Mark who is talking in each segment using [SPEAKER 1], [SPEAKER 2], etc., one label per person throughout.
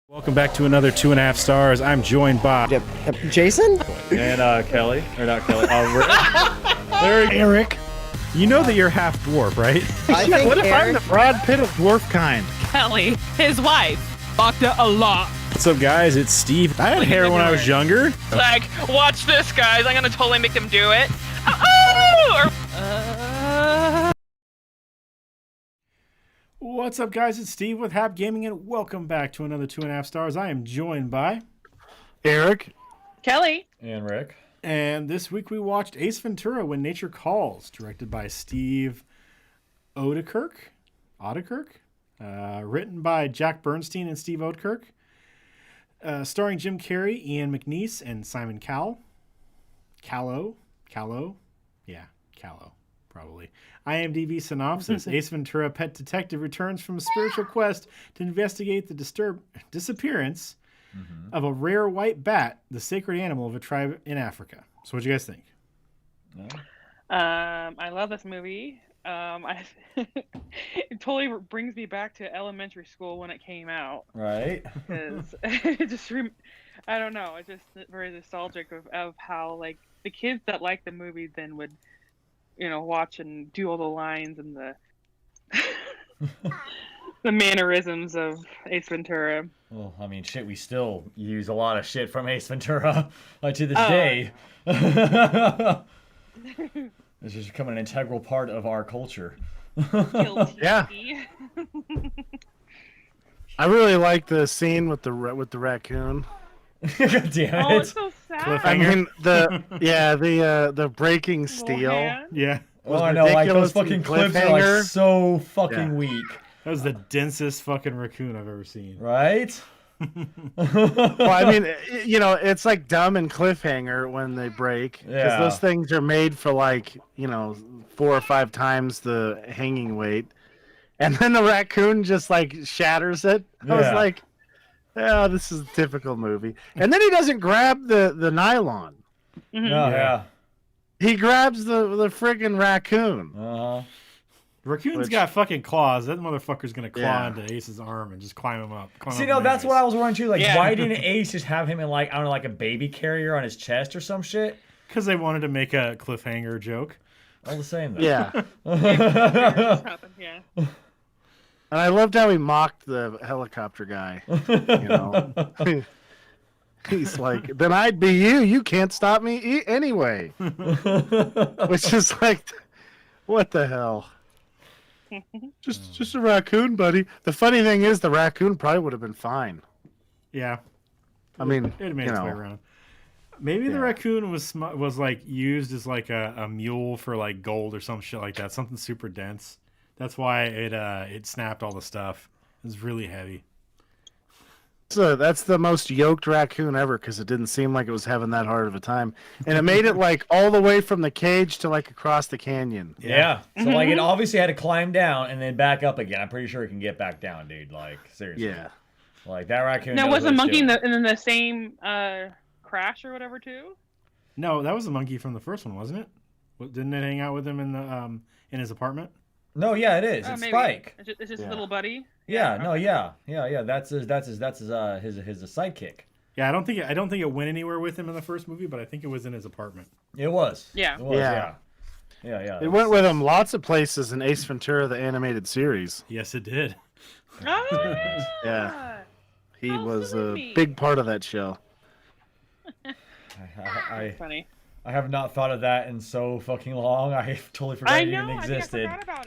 [SPEAKER 1] Welcome back to another 2.5 stars. I'm joined by
[SPEAKER 2] Jason?
[SPEAKER 3] And Kelly, or not Kelly,
[SPEAKER 1] Erik. You know that you're half dwarf, right?
[SPEAKER 2] I think
[SPEAKER 4] What if I'm
[SPEAKER 2] Erik,
[SPEAKER 4] the Brad Pitt of dwarf kind?
[SPEAKER 5] Kelly, his wife, fucked it a lot.
[SPEAKER 1] What's up, guys? It's Steve. I had hair when I was younger.
[SPEAKER 5] Like, watch this, guys. I'm gonna totally make them do it.
[SPEAKER 1] What's up, guys? It's Steve with Hap Gaming, and welcome back to another 2.5 stars. I am joined by
[SPEAKER 4] Erik.
[SPEAKER 5] Kelly.
[SPEAKER 3] and Rick.
[SPEAKER 1] And this week we watched Ace Ventura: When Nature Calls, directed by Steve Odekirk. Written by Jack Bernstein and Steve Odekirk. Starring Jim Carrey, Ian McNeice, and Simon Cowell. Callow, probably. IMDb synopsis. Ace Ventura, pet detective, returns from a spiritual quest to investigate the disappearance of a rare white bat, the sacred animal of a tribe in Africa. So what do you guys think?
[SPEAKER 6] I love this movie. It totally brings me back to elementary school when it came out.
[SPEAKER 3] Right.
[SPEAKER 6] Because it just, I don't know, it's just very nostalgic of how, like, the kids that like the movie then would, you know, watch and do all the lines and the the mannerisms of Ace Ventura.
[SPEAKER 3] Well, I mean, shit, we still use a lot of shit from Ace Ventura to this day. It's just becoming an integral part of our culture.
[SPEAKER 6] Guilty.
[SPEAKER 4] Yeah. I really like the scene with the raccoon.
[SPEAKER 3] God damn
[SPEAKER 6] Oh,
[SPEAKER 3] it.
[SPEAKER 6] it's so sad.
[SPEAKER 1] Cliffhanger.
[SPEAKER 4] I mean the breaking
[SPEAKER 6] Little
[SPEAKER 4] steel.
[SPEAKER 6] hand.
[SPEAKER 1] Yeah,
[SPEAKER 3] Oh, I know, like those
[SPEAKER 4] ridiculous
[SPEAKER 3] fucking clips are like
[SPEAKER 4] cliffhanger.
[SPEAKER 3] so fucking
[SPEAKER 4] Yeah.
[SPEAKER 3] weak.
[SPEAKER 1] that was the densest fucking raccoon I've ever seen.
[SPEAKER 3] Right?
[SPEAKER 4] Well, I mean, you know, it's like dumb and cliffhanger when they break because
[SPEAKER 3] Yeah.
[SPEAKER 4] those things are made for like 4 or 5 times the hanging weight, and then the raccoon just like shatters it. I was
[SPEAKER 3] Yeah.
[SPEAKER 4] like, "Yeah, this is a typical movie." And then he doesn't grab the nylon;
[SPEAKER 6] Mhm.
[SPEAKER 3] No, yeah.
[SPEAKER 4] he grabs the friggin' raccoon.
[SPEAKER 3] Uh-huh.
[SPEAKER 1] Raccoon's
[SPEAKER 4] Which-
[SPEAKER 1] got fucking claws. That motherfucker's gonna claw
[SPEAKER 4] Yeah.
[SPEAKER 1] into Ace's arm and just climb him up.
[SPEAKER 3] See, no, that's what I was wondering too. Like,
[SPEAKER 6] Yeah.
[SPEAKER 3] why didn't Ace just have him in, like, I don't know, like a baby carrier on his chest or some shit?
[SPEAKER 1] Because they wanted to make a cliffhanger joke.
[SPEAKER 3] All the same, though.
[SPEAKER 4] Yeah,
[SPEAKER 6] Happened, yeah.
[SPEAKER 4] and I loved how he mocked the helicopter guy. You know, he's like, "Then I'd be you. You can't stop me anyway." Which is like, what the hell? Just a raccoon, buddy. The funny thing is, the raccoon probably would have been fine.
[SPEAKER 1] Yeah,
[SPEAKER 4] I mean,
[SPEAKER 1] it made
[SPEAKER 4] you
[SPEAKER 1] its way
[SPEAKER 4] know,
[SPEAKER 1] around. Maybe the
[SPEAKER 4] Yeah.
[SPEAKER 1] raccoon was like used as like a mule for like gold or some shit like that. Something super dense. That's why it snapped all the stuff. It was really heavy.
[SPEAKER 4] so that's the most yoked raccoon ever because it didn't seem like it was having that hard of a time, and it made it like all the way from the cage to like across the canyon.
[SPEAKER 3] Yeah. So, like, it obviously had to climb down and then back up again. I'm pretty sure it can get back down, dude. Like, seriously.
[SPEAKER 4] Yeah.
[SPEAKER 3] Like, that raccoon
[SPEAKER 6] Now,
[SPEAKER 3] knows
[SPEAKER 6] was the
[SPEAKER 3] what it's
[SPEAKER 6] monkey
[SPEAKER 3] doing.
[SPEAKER 6] in the same crash or whatever too?
[SPEAKER 1] No, that was the monkey from the first one, wasn't it? Didn't it hang out with him in his apartment?
[SPEAKER 3] No, yeah, it is. It's
[SPEAKER 6] Maybe.
[SPEAKER 3] Spike.
[SPEAKER 6] It's just
[SPEAKER 4] Yeah.
[SPEAKER 6] a little buddy.
[SPEAKER 3] Yeah, no,
[SPEAKER 6] okay.
[SPEAKER 3] yeah. That's his sidekick.
[SPEAKER 1] Yeah, I don't think it went anywhere with him in the first movie, but I think it was in his apartment.
[SPEAKER 3] It was.
[SPEAKER 6] Yeah.
[SPEAKER 3] It was,
[SPEAKER 4] Yeah.
[SPEAKER 3] Yeah.
[SPEAKER 4] It went with him lots of places in Ace Ventura, the animated series.
[SPEAKER 1] Yes, it did.
[SPEAKER 6] Oh,
[SPEAKER 4] Yeah. He
[SPEAKER 6] How
[SPEAKER 4] was a
[SPEAKER 6] sweet.
[SPEAKER 4] big part of that show.
[SPEAKER 3] I
[SPEAKER 6] funny.
[SPEAKER 3] have not thought of that in so fucking long. I totally forgot
[SPEAKER 6] I
[SPEAKER 3] it
[SPEAKER 6] know.
[SPEAKER 3] even
[SPEAKER 6] I think I
[SPEAKER 3] existed.
[SPEAKER 6] forgot about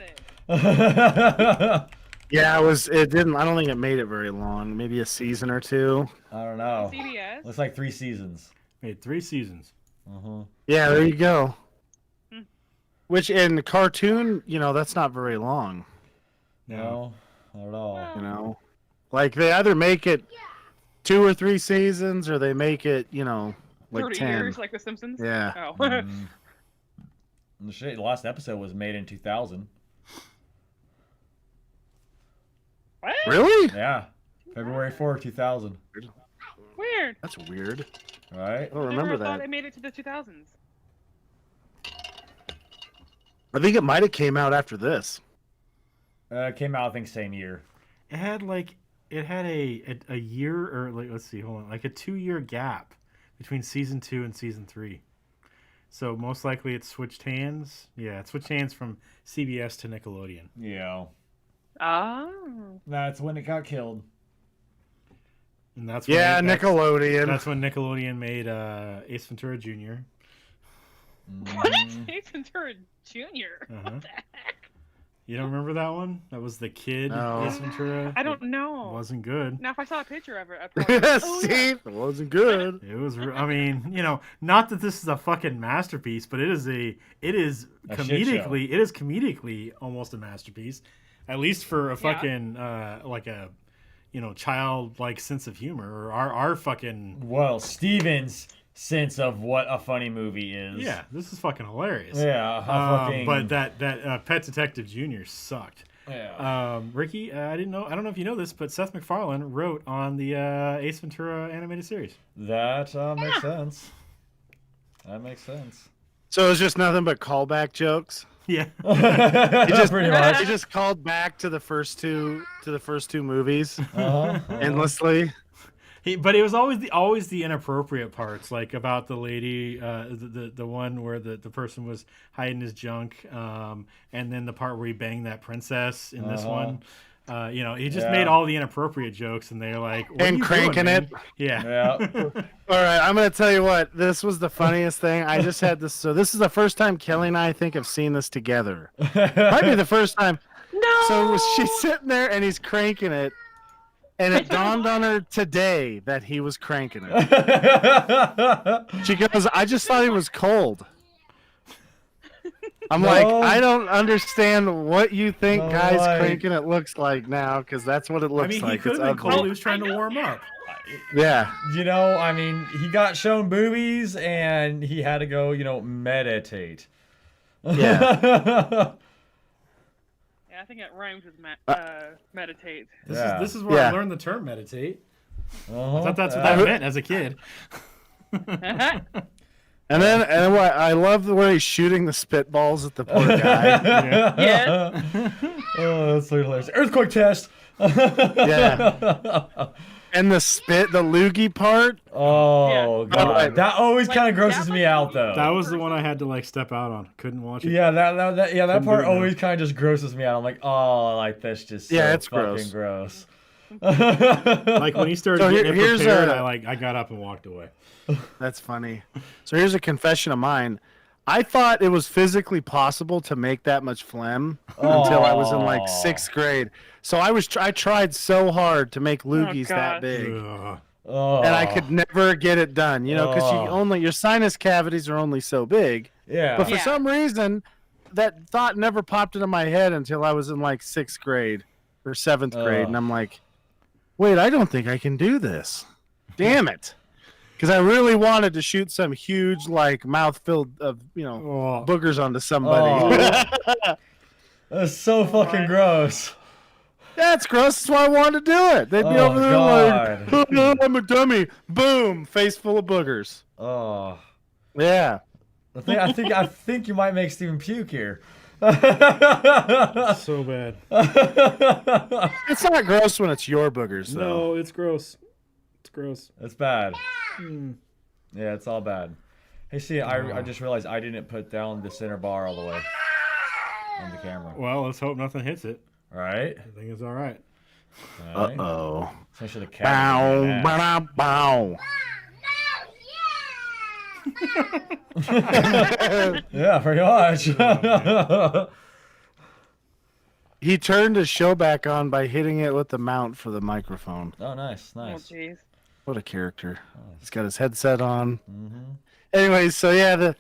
[SPEAKER 6] it.
[SPEAKER 4] Yeah, it didn't. I don't think it made it very long. Maybe a season or 2.
[SPEAKER 3] I don't know.
[SPEAKER 6] CBS.
[SPEAKER 3] Looks like 3 seasons.
[SPEAKER 1] Made 3 seasons.
[SPEAKER 3] Uh-huh.
[SPEAKER 4] Yeah, there you go.
[SPEAKER 6] Hmm.
[SPEAKER 4] Which in cartoon, that's not very long.
[SPEAKER 3] No, not at all.
[SPEAKER 4] You know, like they either make it 2 or 3 seasons, or they make it, like
[SPEAKER 6] 30
[SPEAKER 4] 10.
[SPEAKER 6] years, like The Simpsons.
[SPEAKER 4] Yeah.
[SPEAKER 6] Oh.
[SPEAKER 3] Mhm. The shit, the last episode was made in 2000.
[SPEAKER 6] What?
[SPEAKER 4] Really?
[SPEAKER 3] Yeah. February 4th, 2000.
[SPEAKER 6] Weird.
[SPEAKER 4] That's weird.
[SPEAKER 3] Right?
[SPEAKER 4] I don't
[SPEAKER 6] Never
[SPEAKER 4] remember
[SPEAKER 6] thought
[SPEAKER 4] that.
[SPEAKER 6] it made it to the 2000s.
[SPEAKER 4] I think it might have came out after this.
[SPEAKER 3] It came out, I think, same year.
[SPEAKER 1] It had like it had a year, or like, let's see, hold on, like a 2-year gap between season 2 and season 3. So most likely it switched hands. Yeah, it switched hands from CBS to Nickelodeon.
[SPEAKER 3] Yeah.
[SPEAKER 6] Oh.
[SPEAKER 3] That's when it got killed.
[SPEAKER 1] And that's when
[SPEAKER 4] Nickelodeon.
[SPEAKER 1] That's when Nickelodeon made Ace Ventura Jr.
[SPEAKER 6] What is Ace Ventura Jr.?
[SPEAKER 1] Uh-huh.
[SPEAKER 6] What the heck?
[SPEAKER 1] You don't remember that one? That was the kid
[SPEAKER 4] No.
[SPEAKER 1] Ace Ventura.
[SPEAKER 6] I don't know.
[SPEAKER 1] It wasn't good.
[SPEAKER 6] Now, if I saw a picture of it, I'd probably. Oh,
[SPEAKER 4] See,
[SPEAKER 6] yeah.
[SPEAKER 4] it wasn't good.
[SPEAKER 1] It was. I mean, not that this is a fucking masterpiece, but it is
[SPEAKER 3] A
[SPEAKER 1] comedically almost a masterpiece, at least for a fucking like a, childlike sense of humor, or our fucking.
[SPEAKER 3] Well, Steven's sense of what a funny movie is.
[SPEAKER 1] Yeah, this is fucking hilarious.
[SPEAKER 3] Yeah,
[SPEAKER 1] but that Pet Detective Jr. sucked.
[SPEAKER 3] Yeah.
[SPEAKER 1] Ricky, I don't know if you know this, but Seth MacFarlane wrote on the Ace Ventura animated series.
[SPEAKER 3] That makes sense. That makes sense.
[SPEAKER 4] So it's just nothing but callback jokes.
[SPEAKER 1] Yeah.
[SPEAKER 3] He just pretty much.
[SPEAKER 4] He just called back to the first two movies
[SPEAKER 3] Uh-huh.
[SPEAKER 4] endlessly.
[SPEAKER 1] But it was always the inappropriate parts, like about the lady, the one where the person was hiding his junk, and then the part where he banged that princess in this one. He just made all the inappropriate jokes, and they're like, what are
[SPEAKER 4] And
[SPEAKER 1] you
[SPEAKER 4] cranking
[SPEAKER 1] doing,
[SPEAKER 4] it.
[SPEAKER 1] man? Yeah.
[SPEAKER 3] Yeah.
[SPEAKER 4] All right, I'm gonna tell you what. This was the funniest thing. I just had this. So this is the first time Kelly and I think have seen this together. Might be the first time.
[SPEAKER 6] No.
[SPEAKER 4] So she's sitting there and he's cranking it, and it dawned on her today that he was cranking it. She goes, "I just thought he was cold." I'm like, I don't understand what you think guys cranking it looks like now, because that's what it looks
[SPEAKER 1] He
[SPEAKER 4] like.
[SPEAKER 1] could
[SPEAKER 4] It's
[SPEAKER 1] have been
[SPEAKER 4] ugly.
[SPEAKER 1] cold. He was trying to warm up.
[SPEAKER 4] Yeah.
[SPEAKER 3] He got shown boobies and he had to go, meditate.
[SPEAKER 4] Yeah.
[SPEAKER 6] Yeah, I think it rhymes with meditate.
[SPEAKER 1] This is where I learned the term meditate. I thought that's what that meant as a kid.
[SPEAKER 4] And then what? I love the way he's shooting the spitballs at the poor guy.
[SPEAKER 6] Yeah.
[SPEAKER 3] Oh, that's so hilarious. Earthquake test.
[SPEAKER 4] Yeah. And the loogie part.
[SPEAKER 3] Oh god, that always
[SPEAKER 6] Like,
[SPEAKER 3] kind of grosses
[SPEAKER 6] that
[SPEAKER 3] me
[SPEAKER 6] might
[SPEAKER 3] out
[SPEAKER 6] be-
[SPEAKER 3] though.
[SPEAKER 1] That was the one I had to step out on. Couldn't watch it.
[SPEAKER 3] Yeah, that part
[SPEAKER 1] do it now.
[SPEAKER 3] always kind of just grosses me out. I'm like, oh, like that's just so
[SPEAKER 4] It's
[SPEAKER 3] fucking gross.
[SPEAKER 1] Like when he started
[SPEAKER 4] So
[SPEAKER 1] getting
[SPEAKER 4] here's
[SPEAKER 1] prepared,
[SPEAKER 4] a-
[SPEAKER 1] I got up and walked away.
[SPEAKER 4] That's funny. So here's a confession of mine. I thought it was physically possible to make that much phlegm until I was in like 6th grade. So I tried so hard to make loogies that
[SPEAKER 6] God.
[SPEAKER 4] big,
[SPEAKER 1] Ugh.
[SPEAKER 3] Oh,
[SPEAKER 4] and I could never get it done. Because your sinus cavities are only so big.
[SPEAKER 3] Yeah.
[SPEAKER 4] But for
[SPEAKER 6] Yeah.
[SPEAKER 4] some reason, that thought never popped into my head until I was in like 6th grade or 7th grade, and I'm like, wait, I don't think I can do this. Damn it. Because I really wanted to shoot some huge, like, mouth filled of,
[SPEAKER 1] Oh.
[SPEAKER 4] boogers onto somebody.
[SPEAKER 3] That's so fucking gross.
[SPEAKER 4] That's gross. That's why I wanted to do it. They'd be over there like, oh, no, I'm a dummy. Boom, face full of boogers.
[SPEAKER 3] Oh,
[SPEAKER 4] Yeah.
[SPEAKER 3] I think you might make Steven puke here.
[SPEAKER 1] So bad.
[SPEAKER 4] It's not gross when it's your boogers, though.
[SPEAKER 1] No, it's gross. It's gross.
[SPEAKER 3] It's bad.
[SPEAKER 1] Mm.
[SPEAKER 3] Yeah, it's all bad. Hey, see, I just realized I didn't put down the center bar all the way on the camera.
[SPEAKER 1] Well, let's hope nothing hits it.
[SPEAKER 3] All right.
[SPEAKER 1] I think it's all right.
[SPEAKER 3] All right.
[SPEAKER 4] Uh-oh.
[SPEAKER 3] So make sure the cat.
[SPEAKER 4] Bow, bow, bow.
[SPEAKER 3] Yeah, pretty much.
[SPEAKER 4] He turned his show back on by hitting it with the mount for the microphone.
[SPEAKER 3] Oh, nice,
[SPEAKER 6] Oh,
[SPEAKER 3] nice.
[SPEAKER 6] jeez.
[SPEAKER 4] What a character. He's got his headset on.
[SPEAKER 3] Mm-hmm.
[SPEAKER 4] Anyways, so yeah,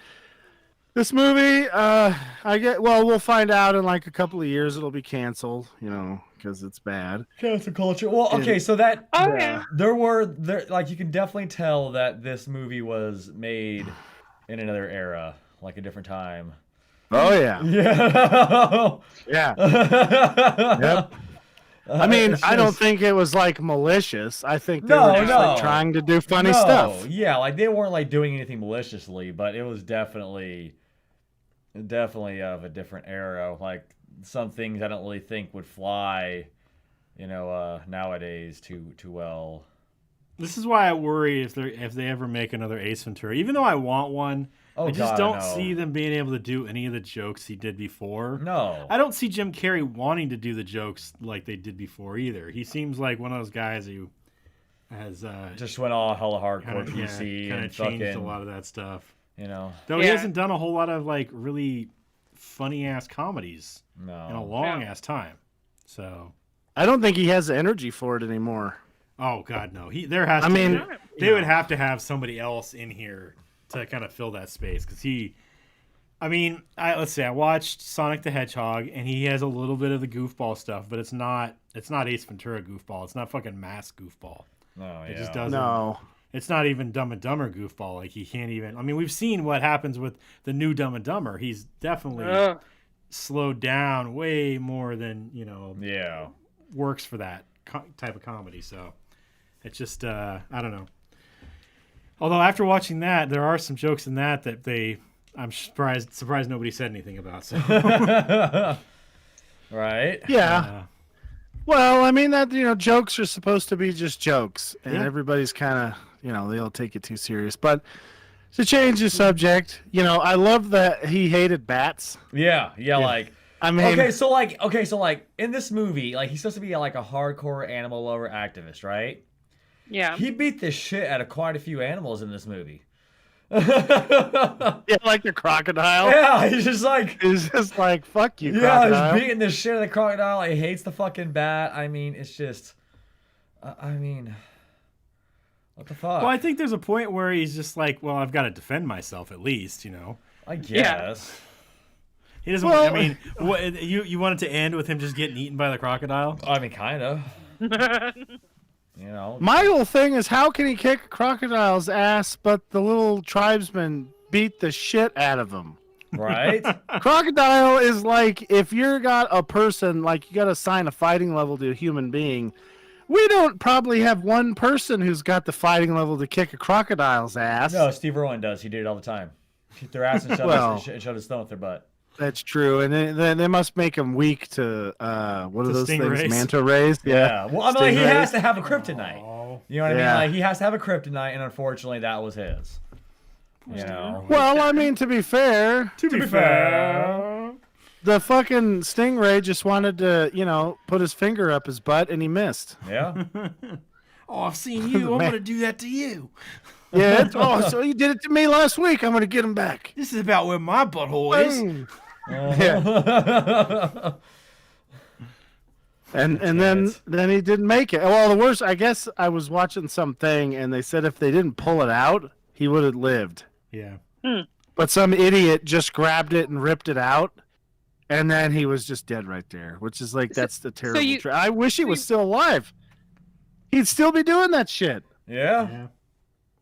[SPEAKER 4] this movie, we'll find out in like a couple of years it'll be canceled, because it's bad.
[SPEAKER 3] Cancel culture. Well, okay, so that
[SPEAKER 6] Oh, yeah.
[SPEAKER 3] there like you can definitely tell that this movie was made in another era, like a different time.
[SPEAKER 4] Oh yeah.
[SPEAKER 3] Yeah.
[SPEAKER 4] Yeah. Yep. I mean,
[SPEAKER 3] It's
[SPEAKER 4] I don't
[SPEAKER 3] just-
[SPEAKER 4] think it was like malicious. I think they
[SPEAKER 3] No,
[SPEAKER 4] were just like
[SPEAKER 3] no.
[SPEAKER 4] trying to do funny
[SPEAKER 3] No,
[SPEAKER 4] stuff.
[SPEAKER 3] Yeah, like they weren't like doing anything maliciously, but it was definitely of a different era. Like some things I don't really think would fly nowadays too well.
[SPEAKER 1] This is why I worry if they ever make another Ace Ventura. Even though I want one, I just don't see them being able to do any of the jokes he did before.
[SPEAKER 3] No.
[SPEAKER 1] I don't see Jim Carrey wanting to do the jokes like they did before either. He seems like one of those guys who has
[SPEAKER 3] just went all hella hardcore PC
[SPEAKER 1] kind
[SPEAKER 3] and
[SPEAKER 1] of changed
[SPEAKER 3] fucking,
[SPEAKER 1] a lot of that stuff. Though he hasn't done a whole lot of like really funny ass comedies in a long ass time. So
[SPEAKER 4] I don't think he has the energy for it anymore.
[SPEAKER 1] Oh God, no. They would have to have somebody else in here to kind of fill that space because let's say I watched Sonic the Hedgehog and he has a little bit of the goofball stuff, but it's not Ace Ventura goofball. It's not fucking Mask goofball.
[SPEAKER 3] No,
[SPEAKER 1] it just doesn't. No. It's not even Dumb and Dumber goofball. Like he can't even. I mean, we've seen what happens with the new Dumb and Dumber. He's definitely slowed down way more than works for that type of comedy. So it's just I don't know. Although after watching that, there are some jokes in that I'm surprised nobody said anything about. So
[SPEAKER 3] right?
[SPEAKER 4] Yeah. Well, I mean that jokes are supposed to be just jokes, and everybody's kind of they don't take it too serious. But to change the subject, I love that he hated bats.
[SPEAKER 3] Yeah. Like I mean, okay, so in this movie, like he's supposed to be like a hardcore animal lover activist, right?
[SPEAKER 6] Yeah.
[SPEAKER 3] He beat the shit out of quite a few animals in this movie.
[SPEAKER 4] Yeah, like the crocodile.
[SPEAKER 3] Yeah, he's just like
[SPEAKER 4] fuck you.
[SPEAKER 3] Yeah,
[SPEAKER 4] crocodile.
[SPEAKER 3] he's beating the shit out of the crocodile. He hates the fucking bat. I mean, it's just, what the fuck?
[SPEAKER 1] Well, I think there's a point where he's just like, well, I've got to defend myself at least,
[SPEAKER 3] I guess.
[SPEAKER 1] He doesn't. I mean, what, you want it to end with him just getting eaten by the crocodile?
[SPEAKER 3] I mean, kind of.
[SPEAKER 4] My whole thing is, how can he kick a crocodile's ass, but the little tribesmen beat the shit out of him?
[SPEAKER 3] Right?
[SPEAKER 4] Crocodile is like, if you're got a person, like you got to assign a fighting level to a human being. We don't probably have one person who's got the fighting level to kick a crocodile's ass.
[SPEAKER 3] No, Steve Irwin does. He did it all the time. Kick their ass and shove his thumb with their butt.
[SPEAKER 4] That's true, and then they must make him weak to what are those
[SPEAKER 1] stingrays?
[SPEAKER 4] things? Manta rays. Yeah.
[SPEAKER 3] Well, I mean, like, he has to have a kryptonite. You know what I mean? Like he has to have a kryptonite, and unfortunately, that was his.
[SPEAKER 4] Well, I mean, to be fair, the fucking stingray just wanted to, put his finger up his butt, and he missed.
[SPEAKER 3] Yeah.
[SPEAKER 1] Oh, I've seen you. I'm gonna do that to you.
[SPEAKER 4] Yeah. So you did it to me last week. I'm gonna get him back.
[SPEAKER 1] This is about where my butthole is.
[SPEAKER 4] Yeah. and then he didn't make it. Well, the worst, I guess I was watching something and they said if they didn't pull it out, he would have lived.
[SPEAKER 1] Yeah.
[SPEAKER 4] But some idiot just grabbed it and ripped it out, and then he was just dead right there. Which is like that's the terrible. I wish he was still alive. He'd still be doing that shit.
[SPEAKER 3] Yeah.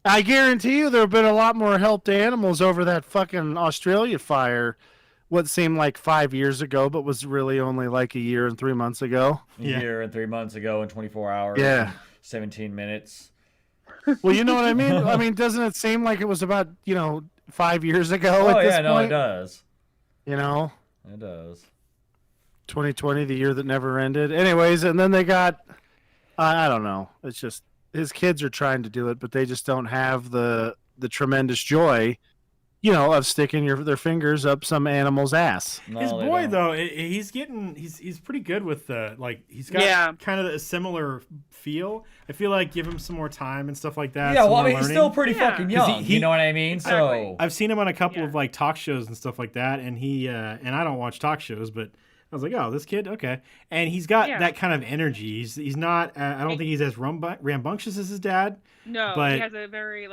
[SPEAKER 4] I guarantee you there have been a lot more help to animals over that fucking Australia fire, what seemed like 5 years ago, but was really only like a year and 3 months ago.
[SPEAKER 3] A year and 3 months ago and 24 hours.
[SPEAKER 4] Yeah.
[SPEAKER 3] 17 minutes.
[SPEAKER 4] Well, you know what I mean? I mean, doesn't it seem like it was about, 5 years ago at this point?
[SPEAKER 3] No, it does.
[SPEAKER 4] It
[SPEAKER 3] does.
[SPEAKER 4] 2020, the year that never ended. Anyways, and then they got, I don't know. It's just, his kids are trying to do it, but they just don't have the tremendous joy, of sticking their fingers up some animal's ass.
[SPEAKER 3] No,
[SPEAKER 1] his boy though, he's pretty good with he's got kind of a similar feel. I feel like give him some more time and stuff like that.
[SPEAKER 3] Yeah, well, I mean, he's still pretty fucking young.
[SPEAKER 1] He,
[SPEAKER 3] you know what I mean? So
[SPEAKER 1] I've seen him on a couple of like talk shows and stuff like that, and he and I don't watch talk shows, but I was like, oh, this kid, okay. And he's got that kind of energy. He's not, I don't think he's as rambunctious as his dad.
[SPEAKER 6] No,
[SPEAKER 1] but
[SPEAKER 6] he has a very,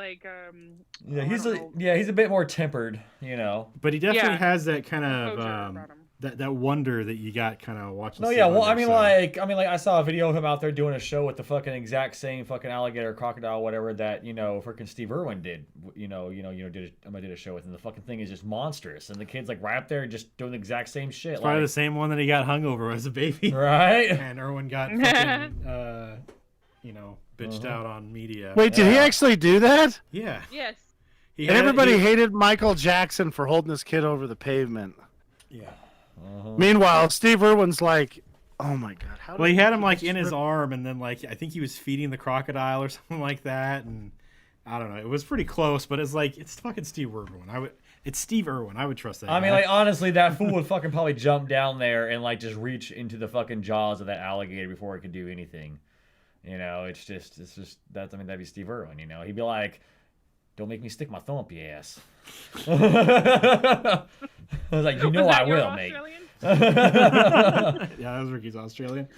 [SPEAKER 3] he's a bit more tempered,
[SPEAKER 1] But he definitely has that kind of, that wonder that you got kind of watching.
[SPEAKER 3] No, yeah, well, I mean, I saw a video of him out there doing a show with the fucking exact same fucking alligator, crocodile, whatever that freaking Steve Irwin did. Did a show with, and the fucking thing is just monstrous, and the kid's like right up there just doing the exact same shit. It's
[SPEAKER 1] probably the same one that he got hung over as a baby,
[SPEAKER 3] right?
[SPEAKER 1] And Irwin got fucking, bitched out on media.
[SPEAKER 4] Wait, did he actually do that?
[SPEAKER 1] Yeah.
[SPEAKER 6] Yes.
[SPEAKER 4] And everybody hated Michael Jackson for holding his kid over the pavement.
[SPEAKER 1] Yeah.
[SPEAKER 4] Meanwhile, Steve Irwin's like, Oh my god! How
[SPEAKER 1] Well,
[SPEAKER 4] did
[SPEAKER 1] he had him
[SPEAKER 4] keep
[SPEAKER 1] like
[SPEAKER 4] this
[SPEAKER 1] in his
[SPEAKER 4] rip-
[SPEAKER 1] arm, and then like I think he was feeding the crocodile or something like that, and I don't know. It was pretty close, but it's like it's fucking Steve Irwin. It's Steve Irwin. I would trust that.
[SPEAKER 3] I mean,
[SPEAKER 1] guy.
[SPEAKER 3] like, honestly, that fool would fucking probably jump down there and, like, just reach into the fucking jaws of that alligator before it could do anything. You know, it's just, that'd be Steve Irwin, you know? He'd be like, don't make me stick my thumb up your ass. I was like, you know
[SPEAKER 6] Was
[SPEAKER 3] I
[SPEAKER 6] that your
[SPEAKER 3] will, mate.
[SPEAKER 6] Australian?
[SPEAKER 1] Yeah, that was Ricky's Australian.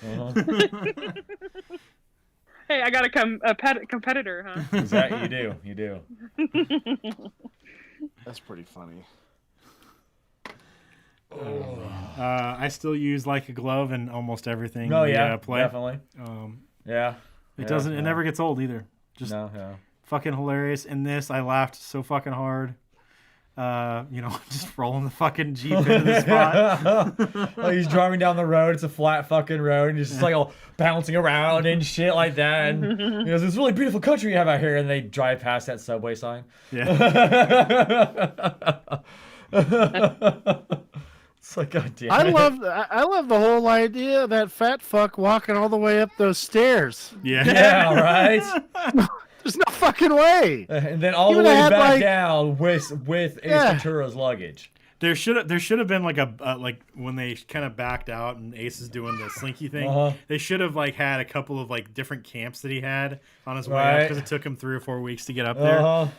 [SPEAKER 6] Hey, I got a competitor, huh?
[SPEAKER 3] Exactly, you do.
[SPEAKER 4] That's pretty funny.
[SPEAKER 1] I still use like a glove in almost everything.
[SPEAKER 3] Oh,
[SPEAKER 1] we,
[SPEAKER 3] yeah,
[SPEAKER 1] play.
[SPEAKER 3] definitely.
[SPEAKER 1] It doesn't. It never gets old either. Just
[SPEAKER 3] No.
[SPEAKER 1] fucking hilarious. In this, I laughed so fucking hard. Just rolling the fucking Jeep into the spot.
[SPEAKER 3] Like he's driving down the road. It's a flat fucking road, and he's just like all bouncing around and shit like that. And he goes, "It's a really beautiful country you have out here." And they drive past that subway sign.
[SPEAKER 1] Yeah.
[SPEAKER 3] It's like, God damn it.
[SPEAKER 4] I love the whole idea of that fat fuck walking all the way up those stairs.
[SPEAKER 1] Yeah.
[SPEAKER 3] Yeah, right.
[SPEAKER 4] There's no fucking way.
[SPEAKER 3] And then all
[SPEAKER 4] You
[SPEAKER 3] the way
[SPEAKER 4] would've had,
[SPEAKER 3] back
[SPEAKER 4] like-
[SPEAKER 3] down with Ace
[SPEAKER 4] Yeah.
[SPEAKER 3] Ventura's luggage.
[SPEAKER 1] There should have been like like when they kind of backed out and Ace is doing the slinky thing.
[SPEAKER 3] Uh-huh.
[SPEAKER 1] They should have like had a couple of like different camps that he had on his way up
[SPEAKER 3] Right.
[SPEAKER 1] because it took him 3 or 4 weeks to get up there.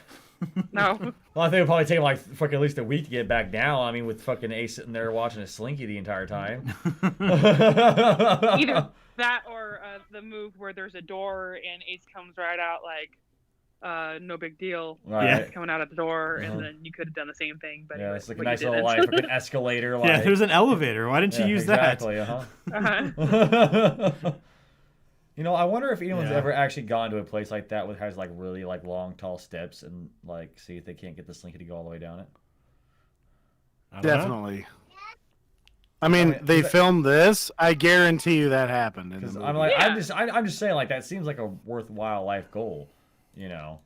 [SPEAKER 6] No.
[SPEAKER 3] Well, I think it'll probably take him like fucking at least a week to get back down. I mean, with fucking Ace sitting there watching a slinky the entire time.
[SPEAKER 6] Either that or the move where there's a door and Ace comes right out like no big deal.
[SPEAKER 3] Right.
[SPEAKER 6] He's coming out at the door,
[SPEAKER 3] Uh-huh.
[SPEAKER 6] and then you could have done the same thing. But
[SPEAKER 3] Yeah, it's like a
[SPEAKER 6] but
[SPEAKER 3] nice
[SPEAKER 6] you
[SPEAKER 3] little like
[SPEAKER 6] didn't.
[SPEAKER 3] fucking escalator. Like,
[SPEAKER 1] Yeah, there's an elevator. Why didn't you use
[SPEAKER 3] exactly, Uh-huh.
[SPEAKER 6] Uh-huh.
[SPEAKER 3] You know, I wonder if anyone's
[SPEAKER 1] Yeah.
[SPEAKER 3] ever actually gone to a place like that with has like really like long, tall steps and like see if they can't get the slinky to go all the way down it.
[SPEAKER 1] that? I don't know.
[SPEAKER 4] Definitely. I mean,
[SPEAKER 3] Okay,
[SPEAKER 4] they
[SPEAKER 3] is that-
[SPEAKER 4] filmed this. I guarantee you that happened. In the
[SPEAKER 3] Because
[SPEAKER 4] movie.
[SPEAKER 3] I'm like,
[SPEAKER 6] Yeah.
[SPEAKER 3] I'm just saying like that seems like a worthwhile life goal. You know,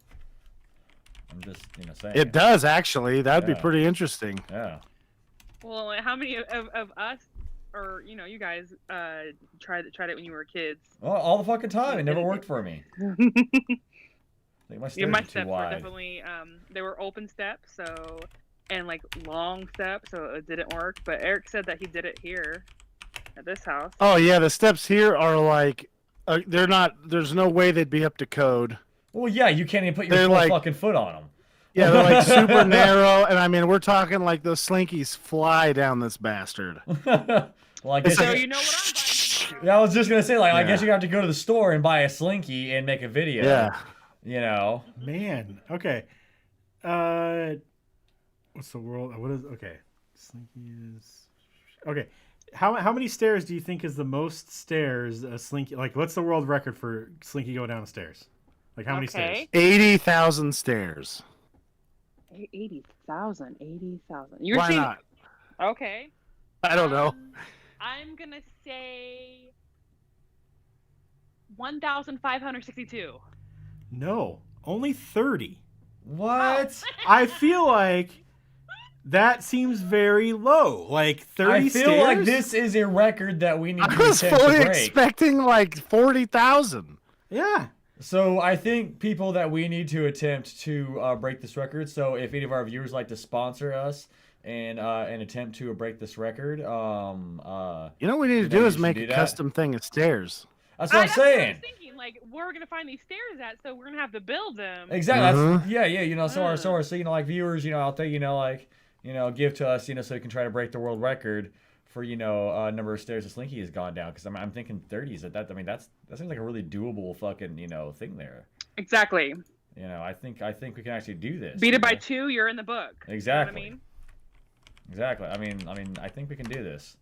[SPEAKER 3] I'm just saying.
[SPEAKER 4] It does actually. That'd
[SPEAKER 3] Yeah.
[SPEAKER 4] be pretty interesting.
[SPEAKER 3] Yeah.
[SPEAKER 6] Well, like, how many of us, or you guys, tried it when you were kids?
[SPEAKER 3] Well, all the fucking time. It never worked for me. I think my stairs
[SPEAKER 6] Yeah, my
[SPEAKER 3] are too
[SPEAKER 6] steps were
[SPEAKER 3] wide.
[SPEAKER 6] definitely they were open steps, so and like long steps, so it didn't work. But Eric said that he did it here at this house.
[SPEAKER 4] Oh yeah, the steps here are like, they're not. There's no way they'd be up to code.
[SPEAKER 3] Well, yeah, you can't even put your
[SPEAKER 4] They're
[SPEAKER 3] full
[SPEAKER 4] like-
[SPEAKER 3] fucking foot on them.
[SPEAKER 4] Yeah, they're like super narrow, and I mean, we're talking like those slinkies fly down this bastard.
[SPEAKER 3] Well, I guess.
[SPEAKER 6] So
[SPEAKER 3] you-
[SPEAKER 6] you know what I'm talking about.
[SPEAKER 3] Yeah, I was just gonna say, like, I
[SPEAKER 4] Yeah.
[SPEAKER 3] guess you have to go to the store and buy a slinky and make a video.
[SPEAKER 4] Yeah.
[SPEAKER 3] You know.
[SPEAKER 1] Man. Okay. What's the world? What is okay? Slinky is okay. How many stairs do you think is the most stairs a slinky? Like, what's the world record for slinky going down the stairs? Like, how many stairs?
[SPEAKER 6] Okay.
[SPEAKER 4] 80,000 stairs.
[SPEAKER 6] 80,000.
[SPEAKER 4] Why not?
[SPEAKER 6] Okay.
[SPEAKER 4] I don't know.
[SPEAKER 6] I'm gonna say 1,562.
[SPEAKER 1] No, only 30.
[SPEAKER 3] What?
[SPEAKER 1] I feel like that seems very low. Like 30
[SPEAKER 3] I feel
[SPEAKER 1] stairs.
[SPEAKER 3] like this is a record that we need
[SPEAKER 4] I
[SPEAKER 3] to
[SPEAKER 4] was
[SPEAKER 3] attempt
[SPEAKER 4] fully
[SPEAKER 3] to break.
[SPEAKER 4] expecting like 40,000.
[SPEAKER 1] Yeah.
[SPEAKER 3] So I think people that we need to attempt to break this record. So if any of our viewers like to sponsor us and attempt to break this record,
[SPEAKER 4] You know what we need to
[SPEAKER 3] You know,
[SPEAKER 4] do
[SPEAKER 3] you
[SPEAKER 4] is
[SPEAKER 3] should
[SPEAKER 4] make
[SPEAKER 3] do
[SPEAKER 4] a
[SPEAKER 3] that.
[SPEAKER 4] custom thing of stairs.
[SPEAKER 3] that's what I'm
[SPEAKER 6] That's what I
[SPEAKER 3] saying.
[SPEAKER 6] was thinking. Like, where we're gonna find these stairs at, so we're gonna have to build them.
[SPEAKER 3] Exactly.
[SPEAKER 4] Mhm.
[SPEAKER 3] That's, yeah. You know, so like viewers, out there, give to us, so we can try to break the world record for number of stairs that Slinky has gone down. Because I'm thinking 30s. That seems like a really doable fucking thing there.
[SPEAKER 6] Exactly.
[SPEAKER 3] I think we can actually do this.
[SPEAKER 6] Beat it by
[SPEAKER 3] know?
[SPEAKER 6] 2, you're in the book.
[SPEAKER 3] Exactly.
[SPEAKER 6] You know
[SPEAKER 3] Exactly. I mean, I think we can do this.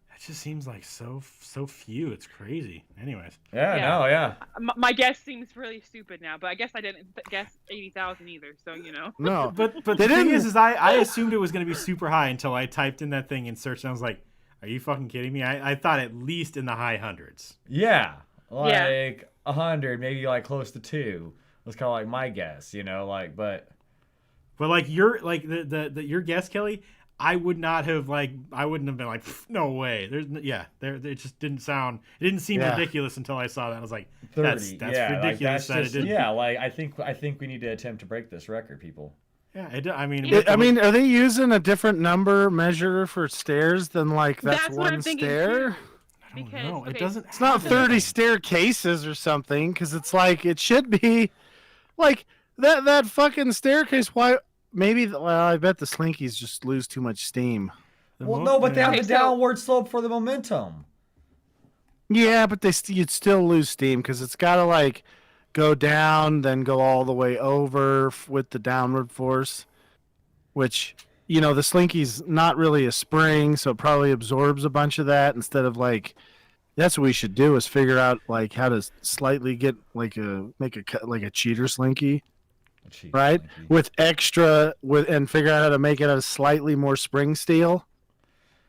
[SPEAKER 1] That just seems like so few. It's crazy. Anyways.
[SPEAKER 3] Yeah.
[SPEAKER 6] Yeah.
[SPEAKER 3] No. Yeah.
[SPEAKER 6] what I mean? My guess seems really stupid now, but I guess I didn't guess 80,000 either. So
[SPEAKER 4] No.
[SPEAKER 1] But
[SPEAKER 4] They
[SPEAKER 1] the thing
[SPEAKER 4] didn't-
[SPEAKER 1] is I assumed it was going to be super high until I typed in that thing and searched. And I was like, are you fucking kidding me? I thought at least in the high hundreds.
[SPEAKER 3] Yeah. Like
[SPEAKER 6] Yeah.
[SPEAKER 3] 100, maybe like close to 2. Was kind of like my guess. But.
[SPEAKER 1] But like your guess, Kelly, I would not have I wouldn't have been like, no way. It just didn't sound. It didn't seem ridiculous until I saw that. I was like,
[SPEAKER 3] 30.
[SPEAKER 1] that's ridiculous.
[SPEAKER 3] Like,
[SPEAKER 1] it didn't.
[SPEAKER 3] yeah, like I think we need to attempt to break this record, people.
[SPEAKER 1] Yeah, I mean,
[SPEAKER 4] are they using a different number measure for stairs than like that's
[SPEAKER 6] what I'm
[SPEAKER 4] one
[SPEAKER 6] thinking,
[SPEAKER 4] stair?
[SPEAKER 6] too.
[SPEAKER 1] I don't
[SPEAKER 6] Because,
[SPEAKER 1] know.
[SPEAKER 6] okay,
[SPEAKER 1] It doesn't.
[SPEAKER 4] It's not 30 staircases or something, because it's like it should be like that fucking staircase. Why? Maybe. Well, I bet the slinkies just lose too much steam.
[SPEAKER 3] Well, no, but they have
[SPEAKER 6] Okay,
[SPEAKER 3] the
[SPEAKER 6] so-
[SPEAKER 3] downward slope for the momentum.
[SPEAKER 4] Yeah, but you'd still lose steam because it's got to like go down, then go all the way over with the downward force, which, you know, the slinky's not really a spring, so it probably absorbs a bunch of that instead of like, that's what we should do is figure out like how to slightly get like make a cheater slinky, right? With and figure out how to make it a slightly more spring steel.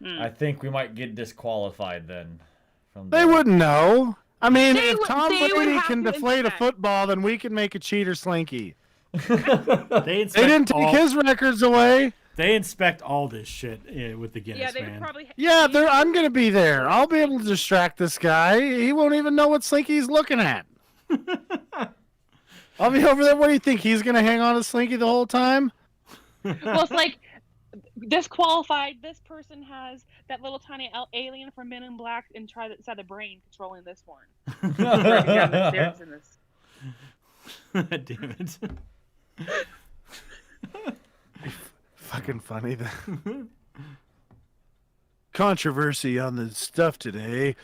[SPEAKER 3] I think we might get disqualified then.
[SPEAKER 4] They wouldn't know. I mean,
[SPEAKER 6] They
[SPEAKER 4] if
[SPEAKER 6] would-
[SPEAKER 4] Tom
[SPEAKER 6] they would
[SPEAKER 4] Brady
[SPEAKER 6] have
[SPEAKER 4] can
[SPEAKER 6] to
[SPEAKER 4] deflate a
[SPEAKER 6] inspect.
[SPEAKER 4] football, then we can make a cheater slinky.
[SPEAKER 1] They
[SPEAKER 4] They didn't take his records away.
[SPEAKER 1] They inspect all this shit with the Guinness,
[SPEAKER 6] Yeah, they
[SPEAKER 1] man.
[SPEAKER 6] would probably.
[SPEAKER 4] Yeah, I'm going to be there. I'll be able to distract this guy. He won't even know what slinky he's looking at. I'll be over there. What do you think? He's going to hang on to slinky the whole time?
[SPEAKER 6] Well, it's like disqualified. This person has that little tiny alien from Men in Black and try that inside the brain controlling this one. Breaking down the stairs in this.
[SPEAKER 1] Damn it.
[SPEAKER 4] Fucking funny. Controversy on the stuff today.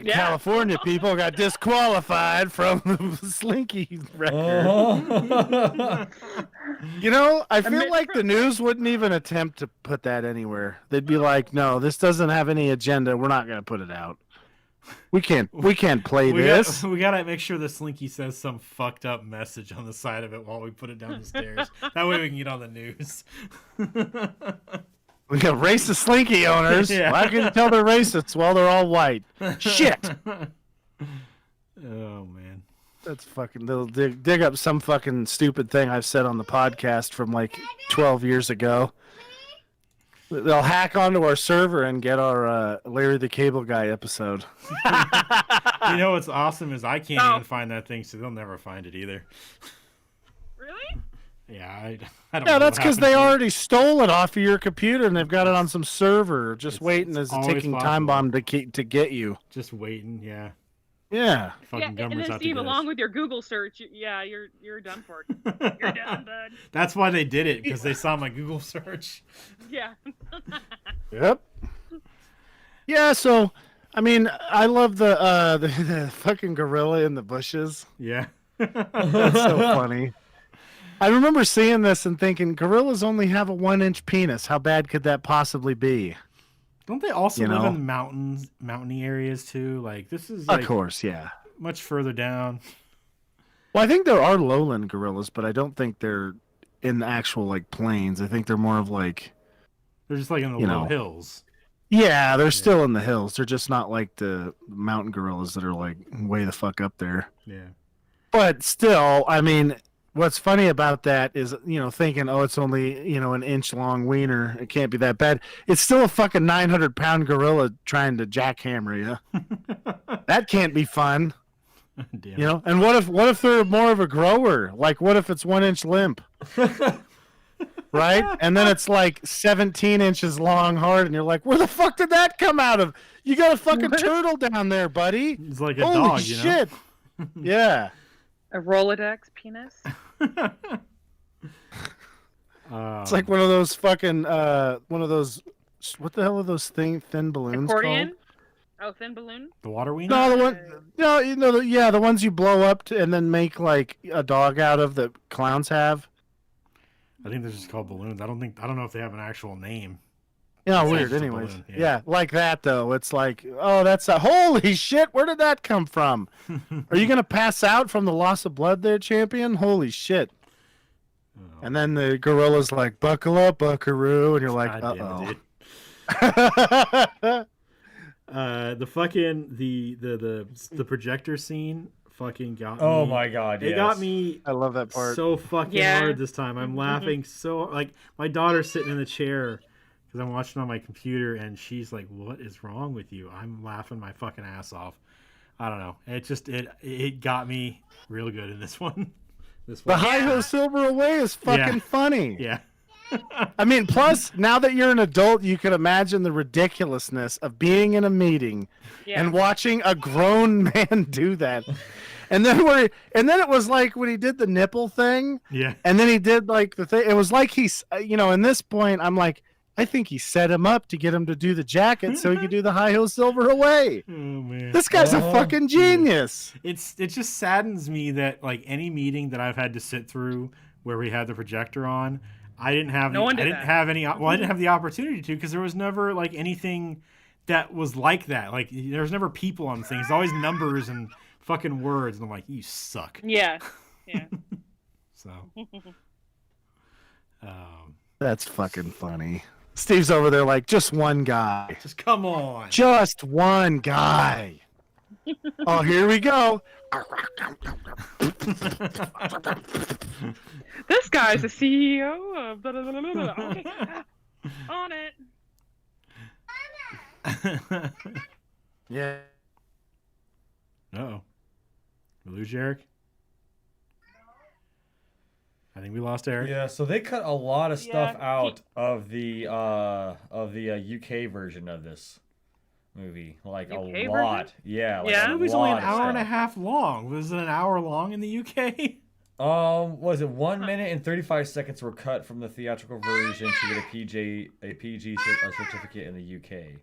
[SPEAKER 6] Yeah.
[SPEAKER 4] California people got disqualified from the slinky record. You know, I feel like the news wouldn't even attempt to put that anywhere. They'd be like, "No, this doesn't have any agenda. We're not going to put it out. We can't play this."
[SPEAKER 1] We gotta make sure the slinky says some fucked up message on the side of it while we put it down the stairs. That way we can get on the news.
[SPEAKER 4] We got racist slinky owners.
[SPEAKER 1] Yeah.
[SPEAKER 4] Why can you tell they're racists? Well, they're all white. Shit.
[SPEAKER 1] Oh man.
[SPEAKER 4] That's fucking. They'll dig up some fucking stupid thing I've said on the podcast from like 12 years ago. They'll hack onto our server and get our Larry the Cable Guy episode.
[SPEAKER 1] You know what's awesome is I can't even find that thing, so they'll never find it either.
[SPEAKER 6] Really?
[SPEAKER 1] Yeah, I don't.
[SPEAKER 4] Yeah,
[SPEAKER 1] know
[SPEAKER 4] that's
[SPEAKER 1] what
[SPEAKER 4] because
[SPEAKER 1] happened
[SPEAKER 4] they
[SPEAKER 1] to it.
[SPEAKER 4] already stole it off of your computer and they've got it on some server, just
[SPEAKER 1] It's
[SPEAKER 4] waiting as a
[SPEAKER 1] always
[SPEAKER 4] ticking
[SPEAKER 1] possible.
[SPEAKER 4] time bomb to get you.
[SPEAKER 1] Just waiting. Yeah.
[SPEAKER 4] Yeah.
[SPEAKER 1] Fucking
[SPEAKER 6] Yeah, and
[SPEAKER 1] government's
[SPEAKER 6] then
[SPEAKER 1] out to
[SPEAKER 6] Steve,
[SPEAKER 1] get us.
[SPEAKER 6] along with your Google search, you're done for. You're done, bud.
[SPEAKER 1] That's why they did it, because they saw my Google search.
[SPEAKER 6] Yeah.
[SPEAKER 4] Yep. Yeah, so I mean, I love the fucking gorilla in the bushes.
[SPEAKER 1] Yeah.
[SPEAKER 4] That's so funny. I remember seeing this and thinking, gorillas only have a 1-inch penis. How bad could that possibly be?
[SPEAKER 1] Don't they also
[SPEAKER 4] You
[SPEAKER 1] live
[SPEAKER 4] know?
[SPEAKER 1] in the mountainy areas too? Like this is
[SPEAKER 4] Of
[SPEAKER 1] like
[SPEAKER 4] course, yeah.
[SPEAKER 1] much further down.
[SPEAKER 4] Well, I think there are lowland gorillas, but I don't think they're in the actual like plains. I think they're more of like,
[SPEAKER 1] They're just like in the
[SPEAKER 4] You
[SPEAKER 1] low
[SPEAKER 4] know.
[SPEAKER 1] hills.
[SPEAKER 4] yeah, they're still in the hills. They're just not like the mountain gorillas that are like way the fuck up there.
[SPEAKER 1] Yeah.
[SPEAKER 4] But still, I mean, what's funny about that is, you know, thinking, oh, it's only, you know, an inch long wiener. It can't be that bad. It's still a fucking 900-pound gorilla trying to jackhammer you. That can't be fun,
[SPEAKER 1] Damn.
[SPEAKER 4] you know. And what if they're more of a grower? Like, what if it's 1 inch limp? Right? And then it's like 17 inches long, hard, and you're like, where the fuck did that come out of? You got a fucking turtle down there, buddy.
[SPEAKER 1] It's like a
[SPEAKER 4] Holy
[SPEAKER 1] dog, you know.
[SPEAKER 4] shit. Yeah.
[SPEAKER 6] A Rolodex penis.
[SPEAKER 4] It's like one of those fucking one of those, what the hell are those thin balloons
[SPEAKER 6] Accordion.
[SPEAKER 4] called?
[SPEAKER 6] Oh, thin balloon.
[SPEAKER 1] the water wiener.
[SPEAKER 4] No, the one, no, you know, yeah, the ones you blow up to, and then make like a dog out of that clowns have.
[SPEAKER 1] I think they're just called balloons. I don't know if they have an actual name.
[SPEAKER 4] Yeah,
[SPEAKER 1] It's
[SPEAKER 4] weird.
[SPEAKER 1] just a
[SPEAKER 4] Anyways,
[SPEAKER 1] balloon,
[SPEAKER 4] yeah.
[SPEAKER 1] yeah.
[SPEAKER 4] Like that though. It's like, oh, that's a holy shit. Where did that come from? Are you gonna pass out from the loss of blood there, champion? Holy shit!
[SPEAKER 1] Oh,
[SPEAKER 4] And then the gorilla's like, buckle up, buckaroo, and you're like,
[SPEAKER 1] God
[SPEAKER 4] uh
[SPEAKER 1] damn it,
[SPEAKER 4] oh.
[SPEAKER 1] dude. The fucking the projector scene fucking got me.
[SPEAKER 3] Oh my god,
[SPEAKER 1] It
[SPEAKER 3] yes.
[SPEAKER 1] got me
[SPEAKER 4] I love that part.
[SPEAKER 1] so fucking
[SPEAKER 6] Yeah.
[SPEAKER 1] hard this time. I'm laughing so like my daughter's sitting in the chair because I'm watching on my computer, and she's like, "What is wrong with you?" I'm laughing my fucking ass off. I don't know. It got me real good in this one.
[SPEAKER 4] The Hi-Ho Silver Away is fucking funny.
[SPEAKER 1] Yeah.
[SPEAKER 4] I mean, plus, now that you're an adult, you can imagine the ridiculousness of being in a meeting and watching a grown man do that. And then it was like when he did the nipple thing.
[SPEAKER 1] Yeah.
[SPEAKER 4] And then he did like the thing. It was like he's, in this point, I'm like, I think he set him up to get him to do the jacket so he could do the Hi-Ho Silver Away.
[SPEAKER 1] Oh man.
[SPEAKER 4] This guy's a fucking genius.
[SPEAKER 1] It just saddens me that like any meeting that I've had to sit through where we had the projector on, I didn't have the opportunity to, because there was never like anything that was like that. Like there was never people on things. It's always numbers and fucking words, and I'm like, you suck.
[SPEAKER 6] Yeah.
[SPEAKER 1] So
[SPEAKER 4] That's fucking funny. Steve's over there like, just one guy.
[SPEAKER 1] just come on.
[SPEAKER 4] Just one guy. Oh, here we go.
[SPEAKER 6] This guy's the CEO of blah, blah, blah, blah, blah. Okay. On it.
[SPEAKER 4] Yeah.
[SPEAKER 1] Uh-oh. We lose Erik? I think we lost Erik.
[SPEAKER 3] Yeah, so they cut a lot of stuff out of the UK version of this movie, like
[SPEAKER 6] UK
[SPEAKER 3] a
[SPEAKER 6] version?
[SPEAKER 3] lot. Yeah, like
[SPEAKER 1] The
[SPEAKER 3] a
[SPEAKER 1] movie's only
[SPEAKER 3] lot
[SPEAKER 1] an
[SPEAKER 3] of
[SPEAKER 1] hour and a
[SPEAKER 3] stuff.
[SPEAKER 1] half long. Was it an hour long in the UK?
[SPEAKER 3] Was it 1 minute and 35 seconds were cut from the theatrical version to get a PG certificate in the UK.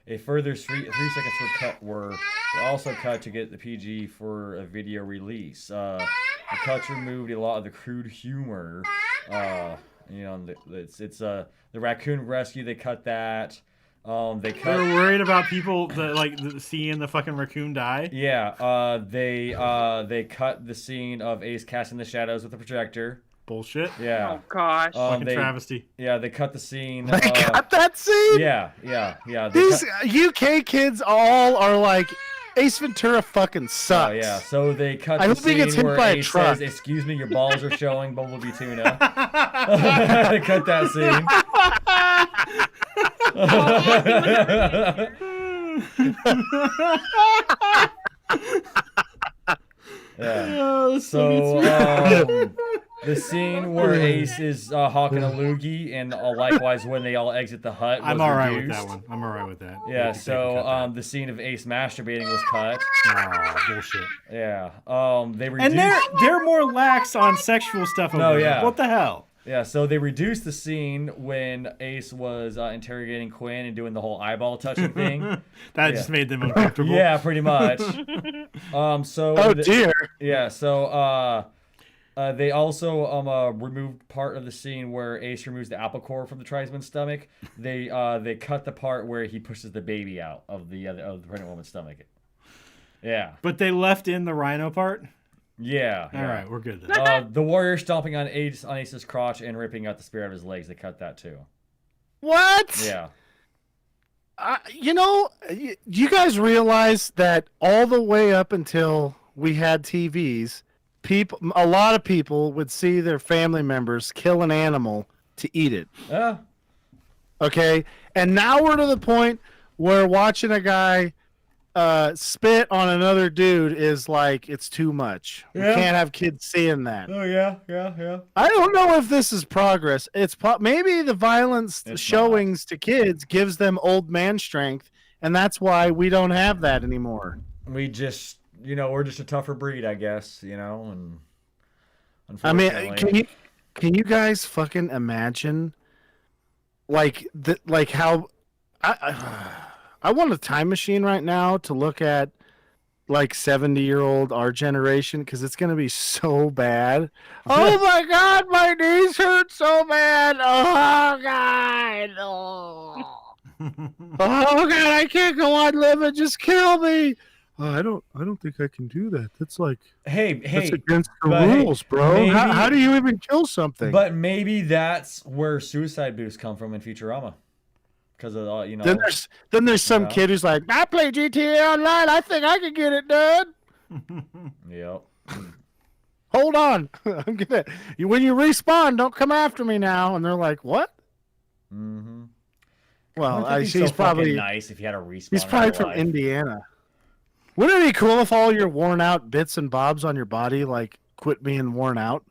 [SPEAKER 3] A further 3 seconds were also cut to get the PG for a video release. The cuts removed a lot of the crude humor. It's the raccoon rescue. They cut that. They
[SPEAKER 1] were worried about people seeing the fucking raccoon die.
[SPEAKER 3] Yeah. They cut the scene of Ace casting the shadows with the projector.
[SPEAKER 1] Bullshit.
[SPEAKER 3] Yeah.
[SPEAKER 6] Oh gosh.
[SPEAKER 1] Fucking travesty.
[SPEAKER 3] Yeah, they cut the scene.
[SPEAKER 4] They cut that scene?
[SPEAKER 3] Yeah.
[SPEAKER 4] These UK kids all are like, Ace Ventura fucking sucks.
[SPEAKER 3] Oh, yeah, so they cut
[SPEAKER 4] I
[SPEAKER 3] the
[SPEAKER 4] hope he gets
[SPEAKER 3] scene
[SPEAKER 4] hit
[SPEAKER 3] where
[SPEAKER 4] by a
[SPEAKER 3] Ace
[SPEAKER 4] truck.
[SPEAKER 3] says, "Excuse me, your balls are showing, Bumblebee Tuna." They cut that scene. Yeah. So the scene where Ace is hawking a loogie, and likewise when they all exit the hut, was
[SPEAKER 1] I'm all right
[SPEAKER 3] reduced.
[SPEAKER 1] with that one. I'm all right with that.
[SPEAKER 3] Yeah.
[SPEAKER 1] They can
[SPEAKER 3] So
[SPEAKER 1] cut that.
[SPEAKER 3] the scene of Ace masturbating was cut.
[SPEAKER 1] Oh, bullshit.
[SPEAKER 3] Yeah. They reduced.
[SPEAKER 1] And they're more lax on sexual stuff.
[SPEAKER 3] No,
[SPEAKER 1] over there.
[SPEAKER 3] yeah.
[SPEAKER 1] What the hell?
[SPEAKER 3] Yeah, so they reduced the scene when Ace was interrogating Quinn and doing the whole eyeball touching thing.
[SPEAKER 1] That just made them uncomfortable.
[SPEAKER 3] Yeah, pretty much.
[SPEAKER 4] Dear.
[SPEAKER 3] Yeah, so they also removed part of the scene where Ace removes the apple core from the tribesman's stomach. They cut the part where he pushes the baby out of the pregnant woman's stomach. Yeah.
[SPEAKER 1] But they left in the rhino part?
[SPEAKER 3] Yeah.
[SPEAKER 1] All right, we're good then.
[SPEAKER 3] The warrior stomping on Ace's crotch and ripping out the spear out of his legs. They cut that too.
[SPEAKER 4] What?
[SPEAKER 3] Yeah.
[SPEAKER 4] You guys realize that all the way up until we had TVs, a lot of people would see their family members kill an animal to eat it.
[SPEAKER 3] Yeah.
[SPEAKER 4] Okay? And now we're to the point where watching a guy spit on another dude is like, it's too much. We can't have kids seeing that.
[SPEAKER 3] Oh, yeah.
[SPEAKER 4] I don't know if this is progress. It's maybe the violence showings to kids gives them old man strength, and that's why we don't have that anymore.
[SPEAKER 3] We just, we're just a tougher breed, I guess, and
[SPEAKER 4] I
[SPEAKER 3] unfortunately.
[SPEAKER 4] mean, can you guys fucking imagine how I want a time machine right now to look at 70-year-old our generation, because it's gonna be so bad. Oh my god, my knees hurt so bad. Oh god. Oh, oh god, I can't go on living. Just kill me. I don't think I can do that. That's that's against the rules, bro.
[SPEAKER 3] maybe-
[SPEAKER 4] How do you even kill something?
[SPEAKER 3] But maybe that's where suicide boosts come from in Futurama. Because of
[SPEAKER 4] Then there's some kid who's like, I play GTA Online. I think I can get it done.
[SPEAKER 3] Yep.
[SPEAKER 4] Hold on. I'm gonna. When you respawn, don't come after me now. And they're like, what?
[SPEAKER 3] Mm-hmm.
[SPEAKER 4] Well,
[SPEAKER 3] That'd be so
[SPEAKER 4] he's
[SPEAKER 3] fucking
[SPEAKER 4] probably
[SPEAKER 3] nice if you had a respawn.
[SPEAKER 4] he's
[SPEAKER 3] in
[SPEAKER 4] probably
[SPEAKER 3] real
[SPEAKER 4] from
[SPEAKER 3] life.
[SPEAKER 4] Indiana. Wouldn't it be cool if all your worn out bits and bobs on your body like quit being worn out?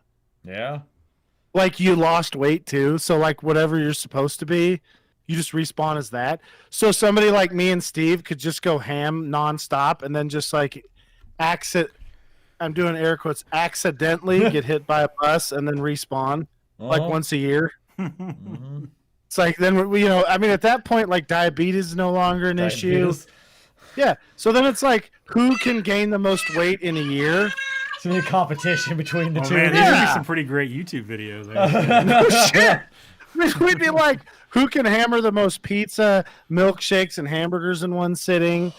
[SPEAKER 3] Yeah.
[SPEAKER 4] Like you lost weight too, so like whatever you're supposed to be, you just respawn as that. So somebody like me and Steve could just go ham nonstop and then just like I'm doing air quotes, accidentally get hit by a bus and then respawn like
[SPEAKER 3] Uh-huh.
[SPEAKER 4] once a year.
[SPEAKER 3] Mhm.
[SPEAKER 4] It's like then we, I mean, at that point, like diabetes is no longer an issue.
[SPEAKER 3] Diabetes.
[SPEAKER 4] Yeah. So then it's like, who can gain the most weight in a year?
[SPEAKER 3] It's gonna be a competition between the
[SPEAKER 1] Oh
[SPEAKER 3] two.
[SPEAKER 1] man, these would be
[SPEAKER 4] Yeah.
[SPEAKER 1] some pretty great YouTube videos.
[SPEAKER 4] No shit. We'd be like, who can hammer the most pizza, milkshakes, and hamburgers in one sitting?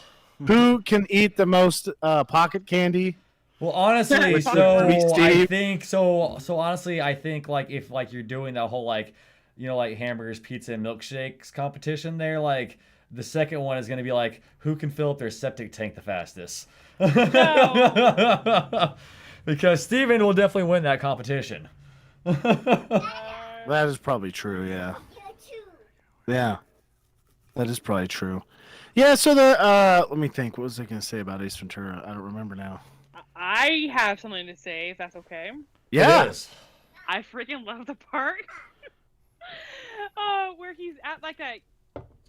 [SPEAKER 4] Who can eat the most pocket candy?
[SPEAKER 3] Well, honestly,
[SPEAKER 4] With
[SPEAKER 3] so
[SPEAKER 4] Sweet
[SPEAKER 3] I
[SPEAKER 4] Steve.
[SPEAKER 3] think so. So honestly, I think like if like you're doing that whole like like hamburgers, pizza, and milkshakes competition, there like the second one is gonna be like who can fill up their septic tank the fastest. Because Steven will definitely win that competition.
[SPEAKER 4] That is probably true. Yeah. Yeah. That is probably true. Yeah. So let me think. What was I gonna say about Ace Ventura? I don't remember now.
[SPEAKER 6] I have something to say, if that's okay.
[SPEAKER 4] Yeah.
[SPEAKER 3] It is.
[SPEAKER 6] I freaking love the part where he's at like a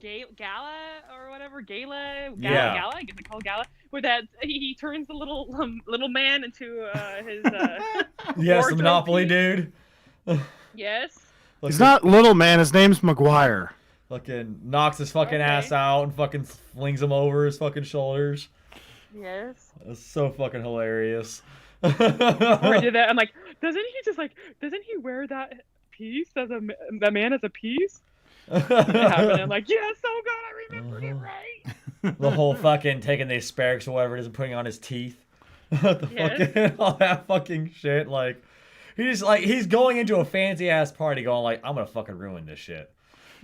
[SPEAKER 6] gala or whatever, gala,
[SPEAKER 3] Yeah.
[SPEAKER 6] I guess they call it gala, where that he turns the little man into his
[SPEAKER 3] Yes, the
[SPEAKER 6] wardrobe
[SPEAKER 3] Monopoly
[SPEAKER 6] piece.
[SPEAKER 3] dude.
[SPEAKER 6] Yes.
[SPEAKER 4] He's not little man. His name's McGuire.
[SPEAKER 3] Fucking knocks his fucking
[SPEAKER 6] Okay.
[SPEAKER 3] ass out and fucking flings him over his fucking shoulders.
[SPEAKER 6] Yes.
[SPEAKER 3] That's so fucking hilarious.
[SPEAKER 6] Or I did that. I'm like, doesn't he wear that piece as that man as a piece? It happened. I'm like, yeah, so good. I remembered it right.
[SPEAKER 3] The whole fucking taking the asparagus or whatever it is and putting it on his teeth. The
[SPEAKER 6] Yes.
[SPEAKER 3] fucking all that fucking shit. Like he's going into a fancy ass party going like, I'm gonna fucking ruin this shit.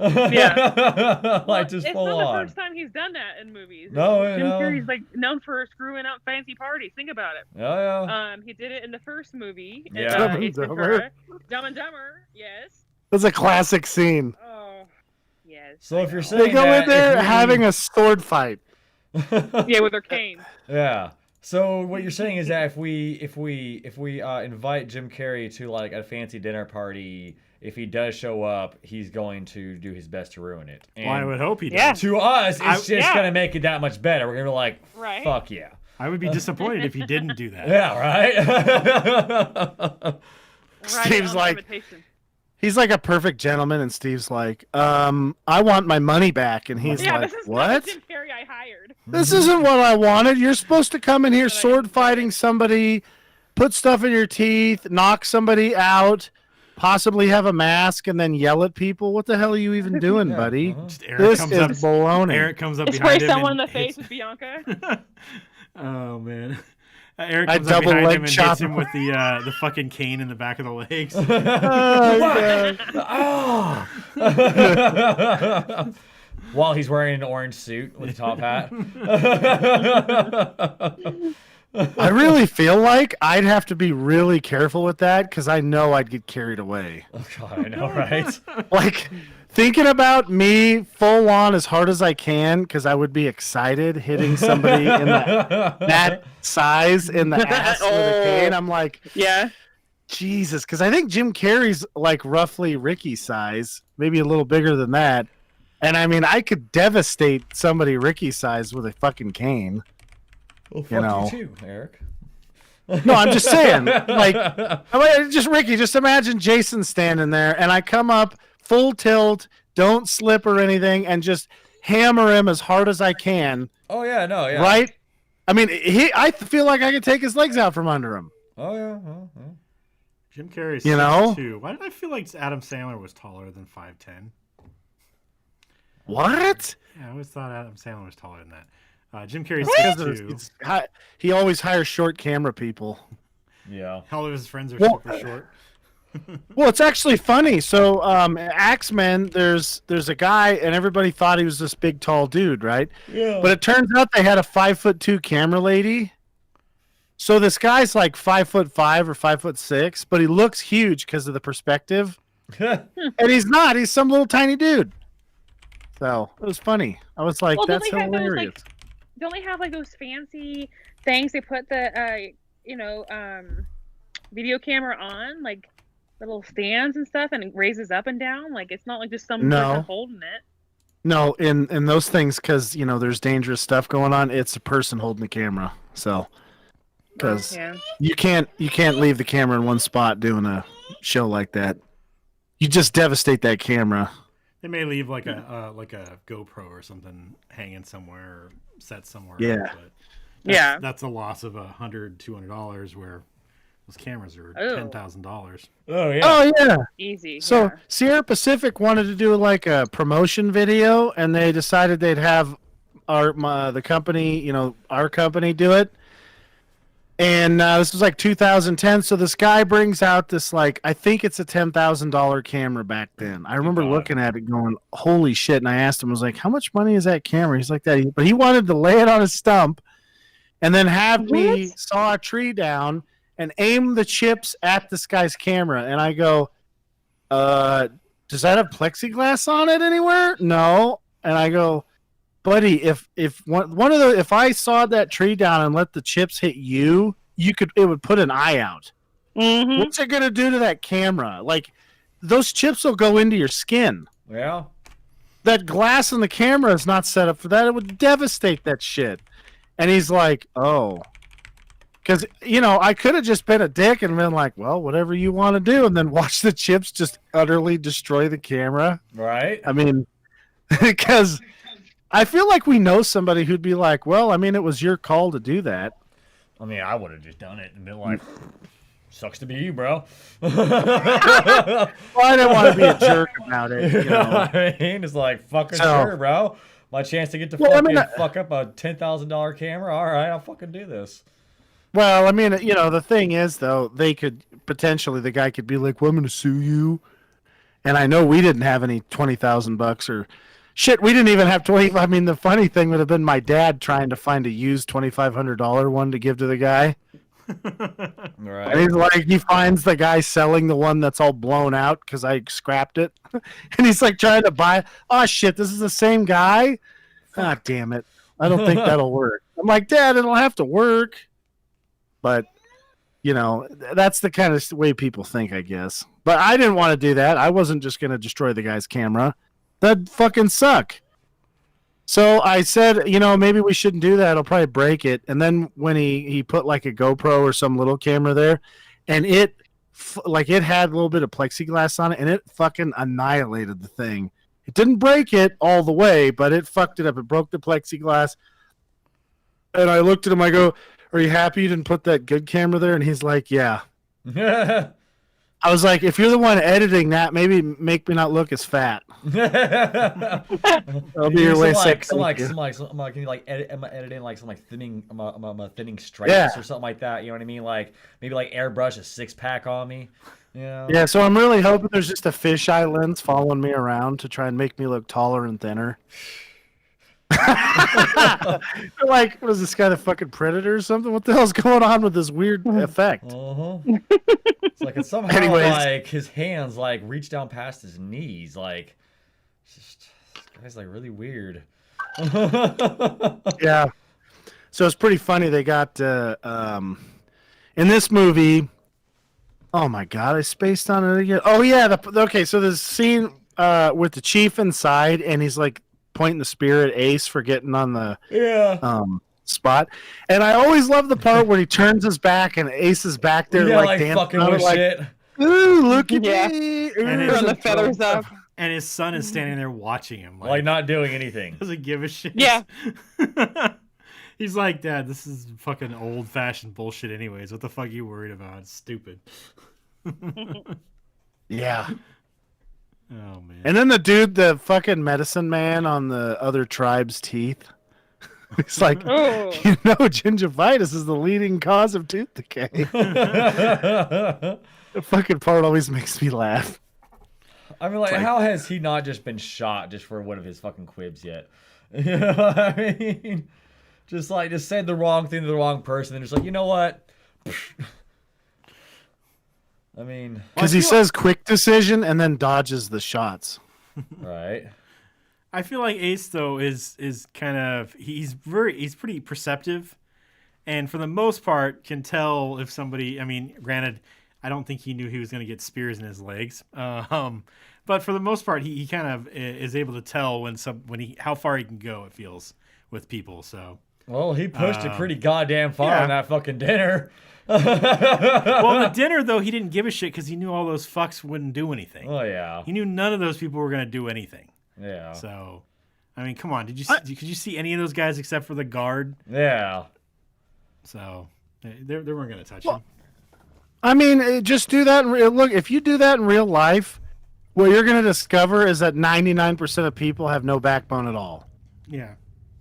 [SPEAKER 6] Yeah.
[SPEAKER 3] Like just
[SPEAKER 6] it's
[SPEAKER 3] full
[SPEAKER 6] not
[SPEAKER 3] on.
[SPEAKER 6] the first time he's done that in movies.
[SPEAKER 3] No,
[SPEAKER 6] Jim
[SPEAKER 3] no.
[SPEAKER 6] Carrey's like known for screwing up fancy parties. Think about it.
[SPEAKER 3] Oh yeah.
[SPEAKER 6] He did it in the first movie.
[SPEAKER 3] Yeah.
[SPEAKER 4] Dumb and
[SPEAKER 6] Ace
[SPEAKER 4] Dumber.
[SPEAKER 6] Ventura. Dumb and Dumber. Yes.
[SPEAKER 4] That's a classic scene.
[SPEAKER 6] Oh, yes.
[SPEAKER 3] So if you're
[SPEAKER 6] I
[SPEAKER 3] saying
[SPEAKER 4] They go
[SPEAKER 3] that,
[SPEAKER 4] in there
[SPEAKER 3] if we-
[SPEAKER 4] having a sword fight.
[SPEAKER 6] know. Yeah, with their cane.
[SPEAKER 3] Yeah. So what you're saying is that if we invite Jim Carrey to like a fancy dinner party, if he does show up, he's going to do his best to ruin it. And
[SPEAKER 1] Well, I would hope he does.
[SPEAKER 6] Yeah.
[SPEAKER 3] to us, it's just
[SPEAKER 6] yeah.
[SPEAKER 3] gonna make it that much better. We're gonna be like,
[SPEAKER 6] Right.
[SPEAKER 3] fuck yeah.
[SPEAKER 1] I would be disappointed if he didn't do that.
[SPEAKER 3] Yeah, right?
[SPEAKER 6] Right
[SPEAKER 4] Steve's
[SPEAKER 6] on
[SPEAKER 4] like-
[SPEAKER 6] invitation.
[SPEAKER 4] He's like a perfect gentleman, and Steve's like, I want my money back. And he's
[SPEAKER 6] Yeah,
[SPEAKER 4] like,
[SPEAKER 6] this is not
[SPEAKER 4] what?
[SPEAKER 6] the Jim Carrey I hired.
[SPEAKER 4] This isn't what I wanted. You're supposed to come in here
[SPEAKER 6] But I
[SPEAKER 4] sword
[SPEAKER 6] didn't
[SPEAKER 4] fighting
[SPEAKER 6] get it.
[SPEAKER 4] somebody, put stuff in your teeth, knock somebody out, possibly have a mask, and then yell at people. What the hell are you even doing,
[SPEAKER 3] Yeah,
[SPEAKER 4] buddy?
[SPEAKER 3] uh-huh.
[SPEAKER 1] Just Eric
[SPEAKER 4] This
[SPEAKER 1] comes
[SPEAKER 4] is
[SPEAKER 1] up.
[SPEAKER 4] baloney.
[SPEAKER 1] Eric comes up
[SPEAKER 6] Spray
[SPEAKER 1] behind him.
[SPEAKER 6] someone in
[SPEAKER 1] and
[SPEAKER 6] the face
[SPEAKER 1] hits-
[SPEAKER 6] with Bianca.
[SPEAKER 1] Oh man. Eric
[SPEAKER 4] I
[SPEAKER 1] comes up
[SPEAKER 4] double
[SPEAKER 1] behind
[SPEAKER 4] leg
[SPEAKER 1] him and
[SPEAKER 4] chop
[SPEAKER 1] hits him
[SPEAKER 4] him.
[SPEAKER 1] with the fucking cane in the back of the legs.
[SPEAKER 4] Oh, God.
[SPEAKER 3] Ah! While he's wearing an orange suit with a top hat.
[SPEAKER 4] I really feel like I'd have to be really careful with that because I know I'd get carried away.
[SPEAKER 3] Oh god, I know, right?
[SPEAKER 4] Like thinking about me full on as hard as I can because I would be excited hitting somebody in that size in the ass with a cane. I'm like,
[SPEAKER 6] Yeah.
[SPEAKER 4] Jesus, because I think Jim Carrey's like roughly Ricky's size, maybe a little bigger than that. And I mean, I could devastate somebody Ricky's size with a fucking cane.
[SPEAKER 3] Well, fuck
[SPEAKER 4] know.
[SPEAKER 3] you too, Eric.
[SPEAKER 4] No, I'm just saying, like, just Ricky, just imagine Jason standing there, and I come up full tilt, don't slip or anything, and just hammer him as hard as I can,
[SPEAKER 3] Oh yeah, no, yeah.
[SPEAKER 4] right? I mean, I feel like I could take his legs out from under him.
[SPEAKER 3] Oh yeah, oh, yeah.
[SPEAKER 1] Jim Carrey's
[SPEAKER 4] You know?
[SPEAKER 1] 6'2". Why did I feel like Adam Sandler was taller than 5'10"?
[SPEAKER 4] What?
[SPEAKER 1] Yeah, I always thought Adam Sandler was taller than that. Jim Carrey's
[SPEAKER 4] Because
[SPEAKER 1] 6'2".
[SPEAKER 4] he always hires short camera people.
[SPEAKER 3] Yeah.
[SPEAKER 1] All of his friends are
[SPEAKER 4] Well,
[SPEAKER 1] super short.
[SPEAKER 4] Well, it's actually funny. So, Axemen, there's a guy, and everybody thought he was this big, tall dude, right?
[SPEAKER 3] Yeah.
[SPEAKER 4] But it turns out they had a 5'2" camera lady. So this guy's like 5'5" or 5'6", but he looks huge because of the perspective. And he's not. He's some little tiny dude. So it was funny. I was like,
[SPEAKER 6] Well, don't
[SPEAKER 4] that's
[SPEAKER 6] they have those
[SPEAKER 4] hilarious.
[SPEAKER 6] like? Don't they have like those fancy things they put the video camera on, like little stands and stuff, and it raises up and down? Like it's not like just some
[SPEAKER 4] No.
[SPEAKER 6] person holding it.
[SPEAKER 4] No, in those things, because there's dangerous stuff going on. It's a person holding the camera. So because
[SPEAKER 6] Yeah.
[SPEAKER 4] you can't leave the camera in one spot doing a show like that. You just devastate that camera.
[SPEAKER 1] They may leave like a GoPro or something hanging somewhere or set somewhere.
[SPEAKER 4] Yeah.
[SPEAKER 1] But that's a loss of $100-$200 where those cameras are $10,000.
[SPEAKER 3] Oh yeah.
[SPEAKER 4] Oh yeah.
[SPEAKER 6] Easy.
[SPEAKER 4] So
[SPEAKER 6] yeah.
[SPEAKER 4] Sierra Pacific wanted to do like a promotion video, and they decided they'd have our company do it. And this was like 2010. So this guy brings out this I think it's a $10,000 camera back then. I remember looking at it going, holy shit. And I asked him, I was like, how much money is that camera? He's like that. But he wanted to lay it on a stump and then have me saw a tree down and aim the chips at this guy's camera. And I go, does that have plexiglass on it anywhere? No. And I go, buddy, if if I sawed that tree down and let the chips hit you, it would put an eye out.
[SPEAKER 6] Mm-hmm.
[SPEAKER 4] What's it gonna do to that camera? Like, those chips will go into your skin.
[SPEAKER 3] Yeah.
[SPEAKER 4] That glass in the camera is not set up for that. It would devastate that shit. And he's like, oh. Because, I could have just been a dick and been like, well, whatever you want to do, and then watch the chips just utterly destroy the camera.
[SPEAKER 3] Right.
[SPEAKER 4] I mean, because I feel like we know somebody who'd be like, well, I mean, it was your call to do that.
[SPEAKER 3] I mean, I would have just done it and been like, sucks to be you, bro.
[SPEAKER 4] Well, I didn't want to be a jerk about it.
[SPEAKER 3] I mean, it's like, fucking sure, bro. My chance to get to fuck up a $10,000 camera. All right, I'll fucking do this.
[SPEAKER 4] Well, I mean, the thing is, though, they could potentially, the guy could be like, well, I'm going to sue you. And I know we didn't have any $20,000 or shit. We didn't even have 20. I mean, the funny thing would have been my dad trying to find a used $2,500 one to give to the guy.
[SPEAKER 3] Right.
[SPEAKER 4] And he's like, he finds the guy selling the one that's all blown out because I scrapped it. And he's like trying to buy. Oh, shit, this is the same guy? Ah, damn it. I don't think that'll work. I'm like, Dad, it'll have to work. But, that's the kind of way people think, I guess. But I didn't want to do that. I wasn't just going to destroy the guy's camera. That'd fucking suck. So I said, maybe we shouldn't do that. I'll probably break it. And then when he put like a GoPro or some little camera there, and it had a little bit of plexiglass on it, and it fucking annihilated the thing. It didn't break it all the way, but it fucked it up. It broke the plexiglass. And I looked at him, I go, are you happy you didn't put that good camera there? And he's like, yeah. I was like, if you're the one editing that, maybe make me not look as fat. That'll be your way.
[SPEAKER 3] Can you edit in like some thinning stripes or something like that? You know what I mean? Like maybe like airbrush a 6-pack on me.
[SPEAKER 4] Yeah. So I'm really hoping there's just a fisheye lens following me around to try and make me look taller and thinner. Like, what is this guy, the fucking Predator or something? What the hell's going on with this weird effect?
[SPEAKER 3] It's like it's somehow
[SPEAKER 4] Anyways.
[SPEAKER 3] like his hands like reach down past his knees. Like, this guy's like really weird.
[SPEAKER 4] Yeah. So it's pretty funny. They got in this movie. Oh my god, I spaced on it again. Oh yeah. Okay, so there's a scene with the chief inside, and he's like pointing the spear at Ace for getting on the spot. And I always love the part where he turns his back and Ace is back there like dancing
[SPEAKER 3] fucking with shit.
[SPEAKER 4] Ooh, look at
[SPEAKER 6] Yeah.
[SPEAKER 4] me.
[SPEAKER 1] And
[SPEAKER 6] Throwing the feathers up.
[SPEAKER 1] And his son is standing there watching him.
[SPEAKER 3] Like not doing anything.
[SPEAKER 1] Doesn't give a shit.
[SPEAKER 6] Yeah.
[SPEAKER 1] He's like, Dad, this is fucking old-fashioned bullshit anyways. What the fuck are you worried about? It's stupid.
[SPEAKER 4] Yeah.
[SPEAKER 1] Oh, man.
[SPEAKER 4] And then the fucking medicine man on the other tribe's teeth. He's like,
[SPEAKER 6] Oh.
[SPEAKER 4] gingivitis is the leading cause of tooth decay. The fucking part always makes me laugh.
[SPEAKER 3] I mean, like, how has he not just been shot just for one of his fucking quibs yet? You know what I mean? Just said the wrong thing to the wrong person, and just like, you know what? I mean,
[SPEAKER 4] Because he says quick decision and then dodges the shots.
[SPEAKER 3] right?
[SPEAKER 1] I feel like Ace though is kind of he's pretty perceptive, and for the most part can tell if somebody. I mean, granted, I don't think he knew he was going to get spears in his legs, but for the most part, he kind of is able to tell how far he can go. It feels with people. So
[SPEAKER 3] Well, he pushed it pretty goddamn far on that fucking dinner.
[SPEAKER 1] well, the dinner though he didn't give a shit because he knew all those fucks wouldn't do anything.
[SPEAKER 3] Oh yeah.
[SPEAKER 1] He knew none of those people were going to do anything.
[SPEAKER 3] Yeah.
[SPEAKER 1] So, I mean, come on. Could you see any of those guys except for the guard?
[SPEAKER 3] Yeah.
[SPEAKER 1] So, they weren't going to touch him.
[SPEAKER 4] I mean, just do that. Look, if you do that in real life, what you're going to discover is that 99% of people have no backbone at all.
[SPEAKER 1] Yeah.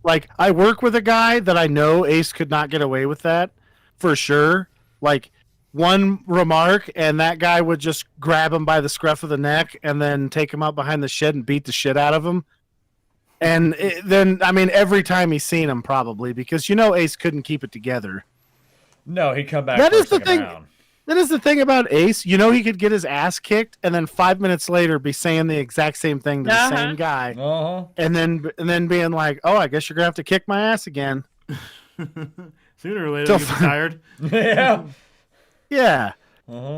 [SPEAKER 4] Like, I work with a guy that I know Ace could not get away with that for sure. Like, one remark, and that guy would just grab him by the scruff of the neck and then take him out behind the shed and beat the shit out of him. And then, I mean, every time he's seen him, probably, because Ace couldn't keep it together.
[SPEAKER 3] No, he'd come back.
[SPEAKER 4] That
[SPEAKER 3] for
[SPEAKER 4] is
[SPEAKER 3] a
[SPEAKER 4] the
[SPEAKER 3] second
[SPEAKER 4] thing.
[SPEAKER 3] round.
[SPEAKER 4] That is the thing about Ace. He could get his ass kicked, and then 5 minutes later be saying the exact same thing to the same guy, and then being like, "Oh, I guess you're gonna have to kick my ass again."
[SPEAKER 1] Sooner or later, he'll be tired.
[SPEAKER 3] Yeah.
[SPEAKER 4] Yeah.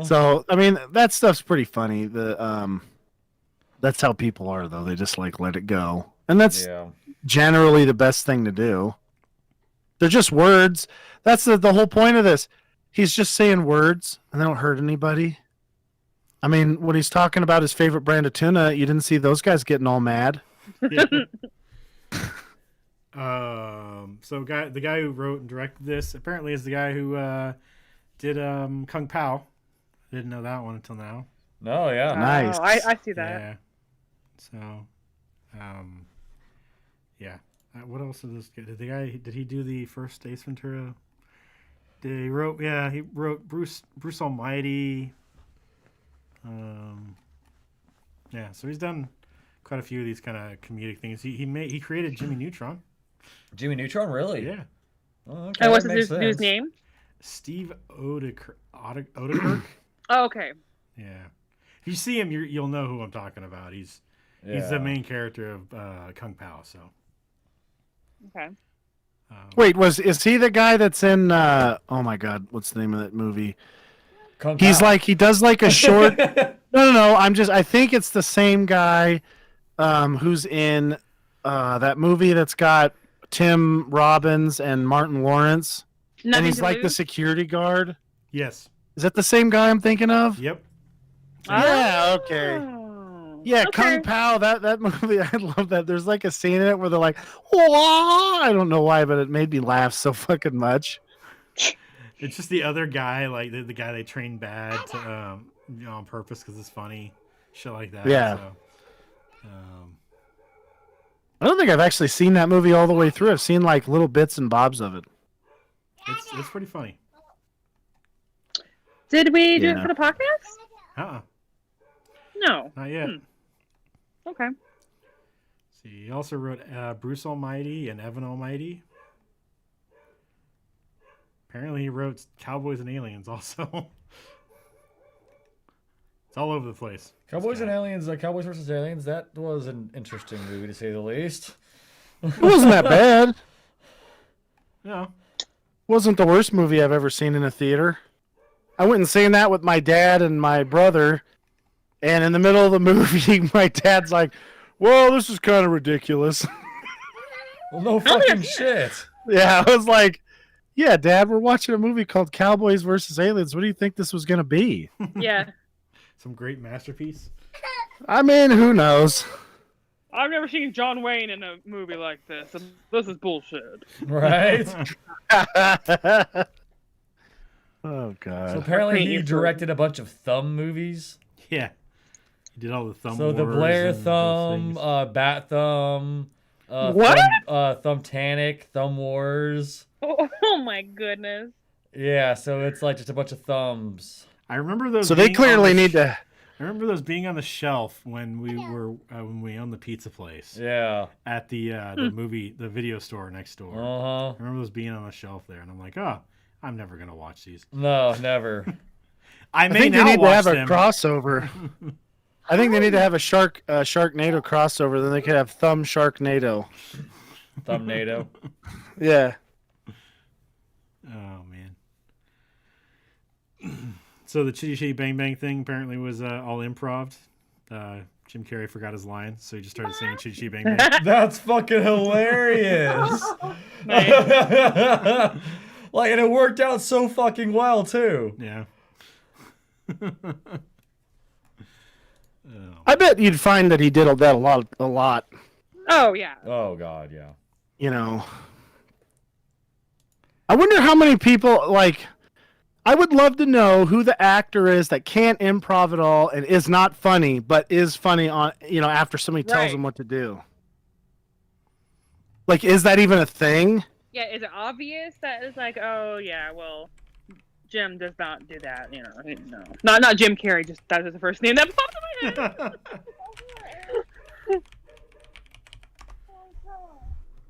[SPEAKER 4] So I mean, that stuff's pretty funny. That's how people are, though. They just let it go, and that's generally the best thing to do. They're just words. That's the whole point of this. He's just saying words, and they don't hurt anybody. I mean, when he's talking about his favorite brand of tuna, you didn't see those guys getting all mad.
[SPEAKER 1] Yeah. So the guy who wrote and directed this apparently is the guy who did Kung Pao. Didn't know that one until now.
[SPEAKER 3] No, yeah.
[SPEAKER 4] Nice.
[SPEAKER 6] Oh, I see that.
[SPEAKER 1] Yeah. So, yeah. What else did this guy? Did he do the first Ace Ventura? He wrote Bruce Almighty. Yeah, so he's done quite a few of these kind of comedic things. He created Jimmy Neutron.
[SPEAKER 3] Jimmy Neutron, really?
[SPEAKER 1] Yeah.
[SPEAKER 3] Oh, okay.
[SPEAKER 6] And what's
[SPEAKER 3] that
[SPEAKER 6] his
[SPEAKER 3] makes
[SPEAKER 6] dude's
[SPEAKER 3] sense.
[SPEAKER 6] name?
[SPEAKER 1] Steve Odekirk.
[SPEAKER 6] Oh, okay.
[SPEAKER 1] Yeah. If you see him, you'll know who I'm talking about. He's the main character of Kung Pao. So.
[SPEAKER 6] Okay.
[SPEAKER 4] Wait, is he the guy that's in? Oh my God, what's the name of that movie?
[SPEAKER 3] Kung
[SPEAKER 4] He's
[SPEAKER 3] Pao.
[SPEAKER 4] he does a short. No. I think it's the same guy, who's in that movie that's got Tim Robbins and Martin Lawrence, and he's the security guard.
[SPEAKER 1] Yes.
[SPEAKER 4] Is that the same guy I'm thinking of?
[SPEAKER 1] Yep.
[SPEAKER 4] Yeah. Okay.
[SPEAKER 6] Oh,
[SPEAKER 4] Yeah,
[SPEAKER 6] okay.
[SPEAKER 4] Kung Pao. That movie, I love that. There's a scene in it where they're like, "Wah!" I don't know why, but it made me laugh so fucking much.
[SPEAKER 1] It's just the other guy, the guy they trained bad to, on purpose because it's funny, shit like that.
[SPEAKER 4] Yeah.
[SPEAKER 1] So,
[SPEAKER 4] I don't think I've actually seen that movie all the way through. I've seen little bits and bobs of it.
[SPEAKER 1] it's pretty funny.
[SPEAKER 6] Did we do it for the podcast? No.
[SPEAKER 1] Not yet.
[SPEAKER 6] Okay.
[SPEAKER 1] See, he also wrote Bruce Almighty and Evan Almighty. Apparently, he wrote Cowboys and Aliens also. It's all over the place.
[SPEAKER 3] Cowboys and Aliens, Cowboys versus Aliens, that was an interesting movie to say the least.
[SPEAKER 4] It wasn't that bad.
[SPEAKER 1] No.
[SPEAKER 4] Wasn't the worst movie I've ever seen in a theater. I went and seen that with my dad and my brother, and in the middle of the movie, my dad's like, "Well, this is kind of ridiculous."
[SPEAKER 3] Well, no fucking shit.
[SPEAKER 4] Yeah, I was like, "Yeah, Dad, we're watching a movie called Cowboys versus Aliens. What do you think this was gonna be?"
[SPEAKER 6] Yeah.
[SPEAKER 1] Some great masterpiece.
[SPEAKER 4] I mean, who knows?
[SPEAKER 6] I've never seen John Wayne in a movie like this. And this is bullshit.
[SPEAKER 3] Right?
[SPEAKER 4] Oh God.
[SPEAKER 3] So apparently he directed a bunch of Thumb movies.
[SPEAKER 1] Yeah. He did all the Thumb
[SPEAKER 3] So the
[SPEAKER 1] Wars
[SPEAKER 3] Blair
[SPEAKER 1] and those
[SPEAKER 3] Thumb,
[SPEAKER 1] things.
[SPEAKER 3] Bat Thumb,
[SPEAKER 6] What?
[SPEAKER 3] Thumbtanic, Thumb Wars.
[SPEAKER 6] Oh my goodness.
[SPEAKER 3] Yeah, so it's just a bunch of thumbs.
[SPEAKER 1] I remember those.
[SPEAKER 4] So they
[SPEAKER 1] being on
[SPEAKER 4] clearly
[SPEAKER 1] the
[SPEAKER 4] need to.
[SPEAKER 1] I remember those being on the shelf when we were when we owned the pizza place
[SPEAKER 3] Yeah.
[SPEAKER 1] at the the video store next door.
[SPEAKER 3] Uh-huh.
[SPEAKER 1] I remember those being on the shelf there, and I'm like, oh, I'm never gonna watch these.
[SPEAKER 3] No, never.
[SPEAKER 1] I
[SPEAKER 4] I
[SPEAKER 1] may
[SPEAKER 4] think they
[SPEAKER 1] now
[SPEAKER 4] need to
[SPEAKER 1] watch
[SPEAKER 4] have a
[SPEAKER 1] them.
[SPEAKER 4] crossover. I think they need to have a Sharknado crossover. Then they could have Thumb Sharknado.
[SPEAKER 3] Thumbnado.
[SPEAKER 4] Yeah.
[SPEAKER 1] Oh man. So the Chitty Chitty Bang Bang thing apparently was all improv. Jim Carrey forgot his line, so he just started singing Chitty Chitty Bang Bang.
[SPEAKER 3] That's fucking hilarious. Like, and it worked out so fucking well too.
[SPEAKER 1] Yeah.
[SPEAKER 4] I bet you'd find that he did that a lot.
[SPEAKER 6] Oh yeah.
[SPEAKER 3] Oh god, yeah.
[SPEAKER 4] You know. I wonder how many people like. I would love to know who the actor is that can't improv at all and is not funny, but is funny on after somebody tells
[SPEAKER 6] Right.
[SPEAKER 4] him what to do. Like, is that even a thing?
[SPEAKER 6] Yeah, is it obvious that it's like, oh yeah, well, Jim does not do that, no. Not Jim Carrey, just that was the first name that popped in my head.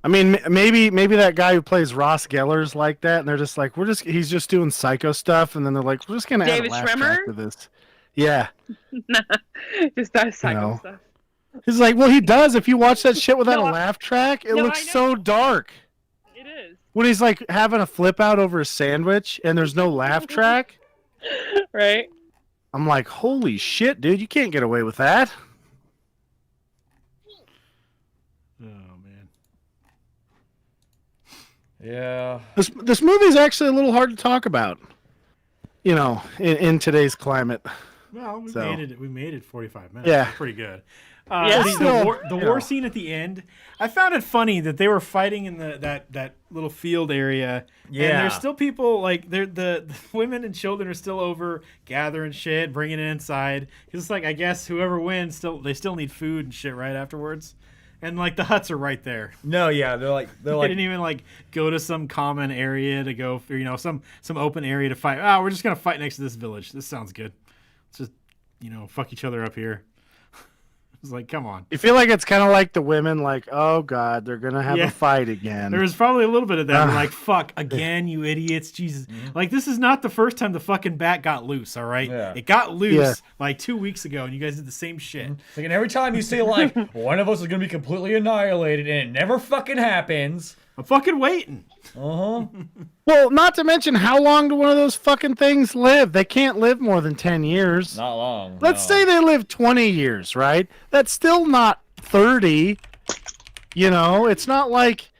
[SPEAKER 4] I mean, maybe that guy who plays Ross Geller's like that, and they're just like, he's just doing psycho stuff, and then they're like, we're just gonna
[SPEAKER 6] David
[SPEAKER 4] add a laugh
[SPEAKER 6] Schwimmer?
[SPEAKER 4] track to this. Yeah,
[SPEAKER 6] Just does psycho
[SPEAKER 4] No.
[SPEAKER 6] stuff.
[SPEAKER 4] he's like, well, he does. If you watch that shit without
[SPEAKER 6] No,
[SPEAKER 4] a laugh track, it
[SPEAKER 6] no,
[SPEAKER 4] looks
[SPEAKER 6] I know.
[SPEAKER 4] so dark.
[SPEAKER 6] It is.
[SPEAKER 4] When he's like having a flip out over a sandwich, and there's no laugh track,
[SPEAKER 6] Right?
[SPEAKER 4] I'm like, holy shit, dude, you can't get away with that.
[SPEAKER 1] Oh man.
[SPEAKER 3] Yeah.
[SPEAKER 4] This movie's actually a little hard to talk about, in today's climate.
[SPEAKER 1] Well, we
[SPEAKER 4] So-
[SPEAKER 1] made it 45 minutes.
[SPEAKER 4] Yeah.
[SPEAKER 1] That's pretty good.
[SPEAKER 6] Yeah.
[SPEAKER 1] The war scene at the end, I found it funny that they were fighting in that little field area. And
[SPEAKER 3] Yeah.
[SPEAKER 1] there's still people like the women and children are still over gathering shit, bringing it inside. It's like I guess whoever wins they still need food and shit right afterwards. And like the huts are right there.
[SPEAKER 3] No, yeah, they're
[SPEAKER 1] They
[SPEAKER 3] like
[SPEAKER 1] didn't even like go to some common area to go, some open area to fight. Oh, we're just gonna fight next to this village. This sounds good. Let's just fuck each other up here. It's like, come on.
[SPEAKER 4] You feel like it's kind of like the women, like, oh god, they're gonna have
[SPEAKER 1] Yeah.
[SPEAKER 4] a fight again.
[SPEAKER 1] There was probably a little bit of that. We're like, fuck, again, you idiots. Jesus. Like, this is not the first time the fucking bat got loose, all right?
[SPEAKER 3] Yeah.
[SPEAKER 1] It got loose
[SPEAKER 4] Yeah.
[SPEAKER 1] like 2 weeks ago, and you guys did the same shit.
[SPEAKER 3] Like, and every time you say like one of us is gonna be completely annihilated, and it never fucking happens.
[SPEAKER 1] I'm fucking waiting.
[SPEAKER 4] Well, not to mention, how long do one of those fucking things live? They can't live more than 10 years.
[SPEAKER 3] Not long.
[SPEAKER 4] Let's
[SPEAKER 3] no.
[SPEAKER 4] say they live 20 years, right? That's still not 30. It's not like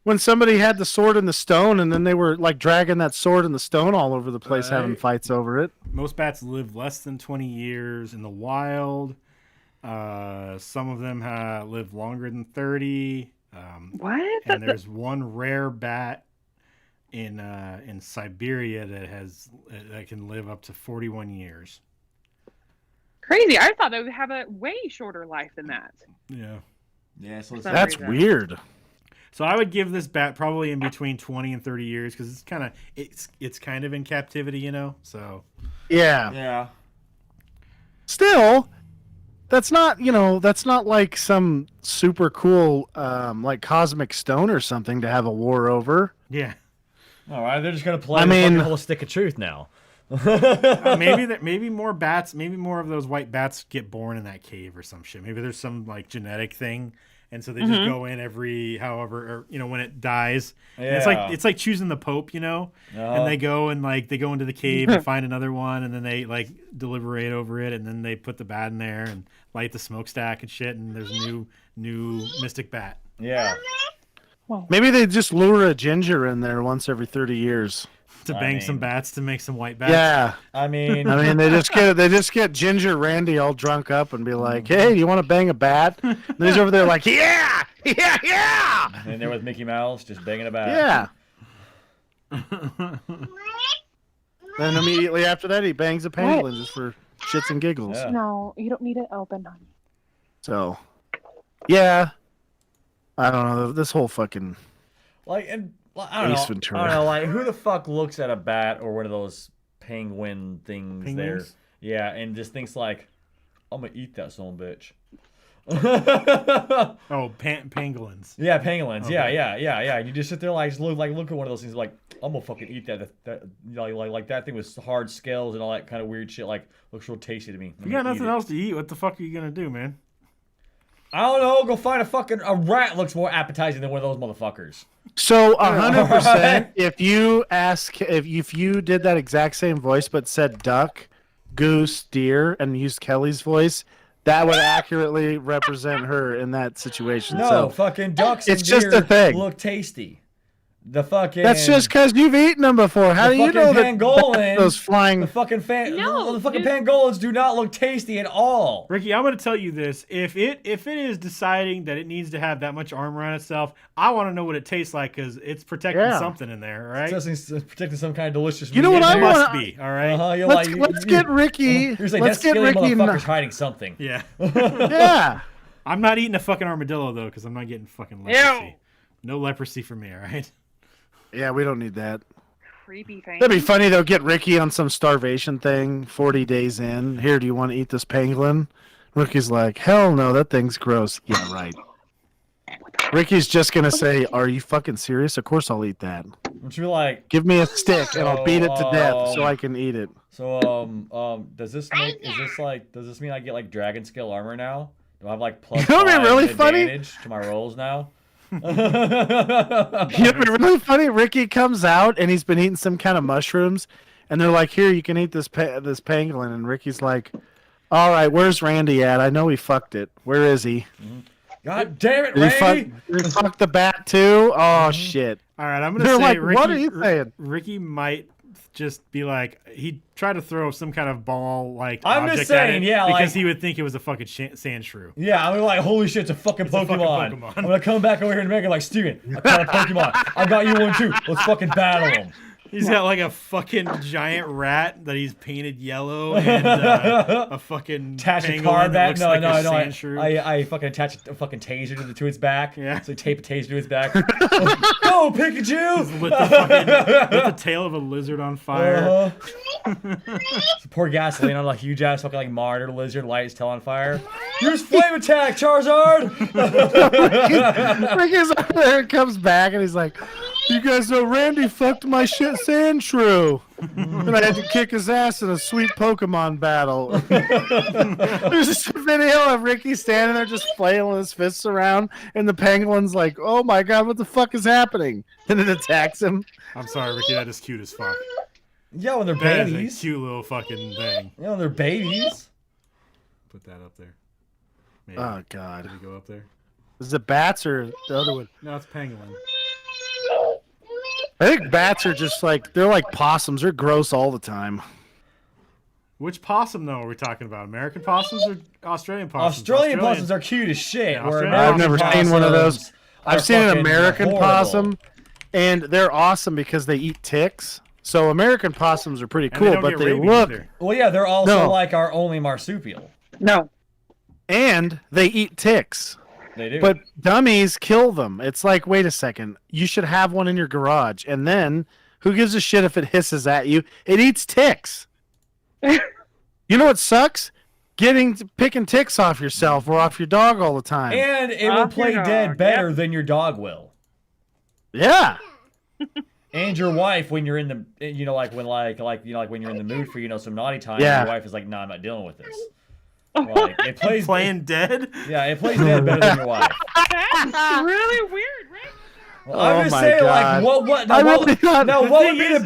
[SPEAKER 4] when somebody had the sword and the stone and then they were like dragging that sword and the stone all over the place having
[SPEAKER 1] Right.
[SPEAKER 4] fights over it.
[SPEAKER 1] Most bats live less than 20 years in the wild. Some of them live longer than 30.
[SPEAKER 6] What?
[SPEAKER 1] And there's one rare bat in Siberia that can live up to 41 years.
[SPEAKER 6] Crazy. I thought they would have a way shorter life than that.
[SPEAKER 1] Yeah.
[SPEAKER 3] Yeah, so
[SPEAKER 6] some
[SPEAKER 4] That's
[SPEAKER 6] reason.
[SPEAKER 4] weird.
[SPEAKER 1] So I would give this bat probably in between 20 and 30 years because it's kind of in captivity, So
[SPEAKER 4] Yeah.
[SPEAKER 3] yeah.
[SPEAKER 4] Still, that's not like some super cool like cosmic stone or something to have a war over.
[SPEAKER 1] yeah,
[SPEAKER 3] All right, they're just gonna play
[SPEAKER 4] I
[SPEAKER 3] the
[SPEAKER 4] mean-
[SPEAKER 3] fucking whole stick of truth now.
[SPEAKER 1] maybe more bats, maybe more of those white bats get born in that cave or some shit. Maybe there's some like genetic thing, and so they just go in every however or when it dies. And
[SPEAKER 3] Yeah.
[SPEAKER 1] it's like choosing the pope, and they go and they go into the cave and find another one, and then they like deliberate over it, and then they put the bat in there and light the smokestack and shit, and there's a new mystic bat.
[SPEAKER 3] Yeah.
[SPEAKER 4] Maybe they just lure a ginger in there once every 30 years.
[SPEAKER 1] To
[SPEAKER 3] I
[SPEAKER 1] bang some
[SPEAKER 3] mean-
[SPEAKER 1] bats to make some white bats.
[SPEAKER 4] Yeah.
[SPEAKER 3] I mean,
[SPEAKER 4] They just get Ginger Randy all drunk up and be like, "Hey, do you want to bang a bat?" And he's over there like, "Yeah, yeah, yeah,
[SPEAKER 3] and there with Mickey Mouse just banging about.
[SPEAKER 4] yeah." Then immediately after that, he bangs a pangolin just for shits and giggles.
[SPEAKER 3] Yeah.
[SPEAKER 6] No, you don't need it open, honey.
[SPEAKER 4] So, yeah, I don't know. This whole fucking
[SPEAKER 3] Like, and I don't
[SPEAKER 4] Ace
[SPEAKER 3] know.
[SPEAKER 4] Ventura.
[SPEAKER 3] I don't know. Like, who the fuck looks at a bat or one of those penguin things there?
[SPEAKER 1] Penguins?
[SPEAKER 3] Yeah, and just thinks like, I'm gonna eat that son of a bitch.
[SPEAKER 1] Oh, pangolins.
[SPEAKER 3] Yeah, pangolins.
[SPEAKER 1] Okay.
[SPEAKER 3] Yeah. And you just sit there like look at one of those things like I'm gonna fucking eat that. That you know, like that thing with hard scales and all that kind of weird shit. Like looks real tasty to me.
[SPEAKER 1] If you got nothing else to eat, what the fuck are you gonna do, man?
[SPEAKER 3] I don't know. Go find a rat. Looks more appetizing than one of those motherfuckers.
[SPEAKER 4] So 100%, if you did that exact same voice but said duck, goose, deer, and used Kelly's voice, that would accurately represent her in that situation.
[SPEAKER 3] No,
[SPEAKER 4] So
[SPEAKER 3] fucking ducks.
[SPEAKER 4] it's
[SPEAKER 3] and
[SPEAKER 4] just
[SPEAKER 3] deer
[SPEAKER 4] a thing.
[SPEAKER 3] Look tasty. The fucking.
[SPEAKER 4] That's just because you've eaten them before. How do you know that
[SPEAKER 3] pangolin,
[SPEAKER 4] those flying?
[SPEAKER 3] The fucking
[SPEAKER 6] No,
[SPEAKER 3] the fucking
[SPEAKER 6] dude.
[SPEAKER 3] pangolins do not look tasty at all.
[SPEAKER 1] Ricky, I'm going to tell you this. If it is deciding that it needs to have that much armor on itself, I want to know what it tastes like because it's protecting something in there, right?
[SPEAKER 3] It's protecting some kind of delicious.
[SPEAKER 4] You know what
[SPEAKER 3] meat in
[SPEAKER 4] I
[SPEAKER 1] It
[SPEAKER 3] there.
[SPEAKER 1] must
[SPEAKER 4] wanna-
[SPEAKER 1] be, all right?
[SPEAKER 3] You're
[SPEAKER 4] Let's
[SPEAKER 3] like,
[SPEAKER 4] get Ricky.
[SPEAKER 3] You're like,
[SPEAKER 4] Let's
[SPEAKER 3] that
[SPEAKER 4] get
[SPEAKER 3] skinny
[SPEAKER 4] Ricky.
[SPEAKER 3] motherfucker's hiding something.
[SPEAKER 1] Yeah.
[SPEAKER 4] Yeah.
[SPEAKER 1] I'm not eating a fucking armadillo, though, because I'm not getting fucking leprosy. No leprosy for me, all right?
[SPEAKER 4] Yeah, we don't need that.
[SPEAKER 6] Creepy thing.
[SPEAKER 4] That'd be funny though. Get Ricky on some starvation thing. 40 days in. Here, do you want to eat this pangolin? Ricky's like, hell no, that thing's gross. Yeah, right. Ricky's just gonna say, "Are you fucking serious? Of course I'll eat that.
[SPEAKER 3] Which you're like,
[SPEAKER 4] Give me a stick and I'll beat it to death so I can eat it."
[SPEAKER 3] so does this mean I get like dragon scale armor now? Do I have like plus
[SPEAKER 4] You know what'd be
[SPEAKER 3] 5
[SPEAKER 4] really funny?
[SPEAKER 3] advantage to my rolls now?
[SPEAKER 4] You know, it'd be really funny. Ricky comes out and he's been eating some kind of mushrooms, and they're like, "Here, you can eat this this pangolin." And Ricky's like, "All right, where's Randy at? I know he fucked it. Where is he?
[SPEAKER 3] God damn it,
[SPEAKER 4] Did
[SPEAKER 3] Randy!
[SPEAKER 4] he fuck the bat too? Oh shit!"
[SPEAKER 1] All right, I'm going to
[SPEAKER 4] They're
[SPEAKER 1] say
[SPEAKER 4] like,
[SPEAKER 1] Ricky,
[SPEAKER 4] "What are you saying?"
[SPEAKER 1] Ricky might just be like, he tried to throw some kind of ball like
[SPEAKER 3] I'm just
[SPEAKER 1] object at
[SPEAKER 3] saying,
[SPEAKER 1] it
[SPEAKER 3] yeah,
[SPEAKER 1] because
[SPEAKER 3] like-
[SPEAKER 1] he would think it was a fucking sand shrew.
[SPEAKER 3] Yeah, I'm like, holy shit, it's a fucking
[SPEAKER 1] a fucking
[SPEAKER 3] Pokemon.
[SPEAKER 1] Pokemon.
[SPEAKER 3] I'm gonna come back over here and make it like, Steven, I caught a Pokemon. I got you one too. Let's fucking battle him.
[SPEAKER 1] He's got like a fucking giant rat that he's painted yellow and a fucking
[SPEAKER 3] Attach a
[SPEAKER 1] pangolin
[SPEAKER 3] card
[SPEAKER 1] that
[SPEAKER 3] back.
[SPEAKER 1] looks
[SPEAKER 3] No,
[SPEAKER 1] like
[SPEAKER 3] no,
[SPEAKER 1] a
[SPEAKER 3] no.
[SPEAKER 1] sand shrew.
[SPEAKER 3] I fucking attach a fucking taser to its back.
[SPEAKER 1] Yeah.
[SPEAKER 3] So I tape a taser to its back. Go, Pikachu!
[SPEAKER 1] lit the tail of a lizard on fire.
[SPEAKER 3] Pour gasoline on a huge ass fucking like monitor lizard, light his tail on fire. Use flame attack, Charizard!
[SPEAKER 4] Ricky's over there and comes back and he's like, "You guys know Randy fucked my shit sand shrew." And I had to kick his ass in a sweet Pokemon battle. There's just a video of Ricky standing there just flailing his fists around, and the penguin's like, "Oh my god, what the fuck is happening?" And it attacks him.
[SPEAKER 1] I'm sorry, Ricky, that is cute as fuck.
[SPEAKER 3] Yeah, when they're
[SPEAKER 1] That is a
[SPEAKER 3] babies.
[SPEAKER 1] cute little fucking thing.
[SPEAKER 3] Yeah, when they're babies.
[SPEAKER 1] Put that up there. Maybe.
[SPEAKER 4] Oh god.
[SPEAKER 1] Did we go up there?
[SPEAKER 4] Is it bats or the other one?
[SPEAKER 1] No, it's pangolin.
[SPEAKER 4] I think bats are just like, they're like possums. They're gross all the time.
[SPEAKER 1] Which possum, though, are we talking about? American possums or Australian possums?
[SPEAKER 3] Australian possums are cute as shit.
[SPEAKER 1] Yeah,
[SPEAKER 3] where
[SPEAKER 1] Australian
[SPEAKER 4] I've
[SPEAKER 3] American
[SPEAKER 4] never seen one of those.
[SPEAKER 3] possums are
[SPEAKER 4] I've seen an
[SPEAKER 3] fucking
[SPEAKER 4] American
[SPEAKER 3] horrible.
[SPEAKER 4] possum, and they're awesome because they eat ticks. So American possums are pretty
[SPEAKER 1] And
[SPEAKER 4] cool,
[SPEAKER 1] don't
[SPEAKER 4] but
[SPEAKER 1] get
[SPEAKER 4] they
[SPEAKER 1] rabies
[SPEAKER 4] look,
[SPEAKER 1] either.
[SPEAKER 3] Well, yeah, they're also
[SPEAKER 4] No.
[SPEAKER 3] like our only marsupial.
[SPEAKER 6] No.
[SPEAKER 4] and they eat ticks.
[SPEAKER 3] They do.
[SPEAKER 4] But dummies kill them. It's like, wait a second, you should have one in your garage, and then who gives a shit if it hisses at you? It eats ticks. You know what sucks? Picking ticks off yourself or off your dog all the time.
[SPEAKER 3] and it will
[SPEAKER 6] Off your
[SPEAKER 3] play dead
[SPEAKER 6] dog,
[SPEAKER 3] better
[SPEAKER 6] yep.
[SPEAKER 3] than your dog will.
[SPEAKER 4] Yeah.
[SPEAKER 3] And your wife when you're in the, you know, like when when you're in the mood for some naughty time.
[SPEAKER 4] Yeah.
[SPEAKER 3] And your wife is like, "No, I'm not dealing with this." Like, it plays.
[SPEAKER 1] Playing dead?
[SPEAKER 3] Yeah, it plays dead better than your wife.
[SPEAKER 6] That's really weird, right?
[SPEAKER 3] Well, I'm
[SPEAKER 4] Oh
[SPEAKER 3] just
[SPEAKER 4] my
[SPEAKER 3] saying,
[SPEAKER 4] God.
[SPEAKER 3] like, what?
[SPEAKER 4] I
[SPEAKER 3] Now, what,
[SPEAKER 4] really thought-
[SPEAKER 3] now,
[SPEAKER 4] the
[SPEAKER 3] what
[SPEAKER 1] thing
[SPEAKER 3] would be
[SPEAKER 1] is-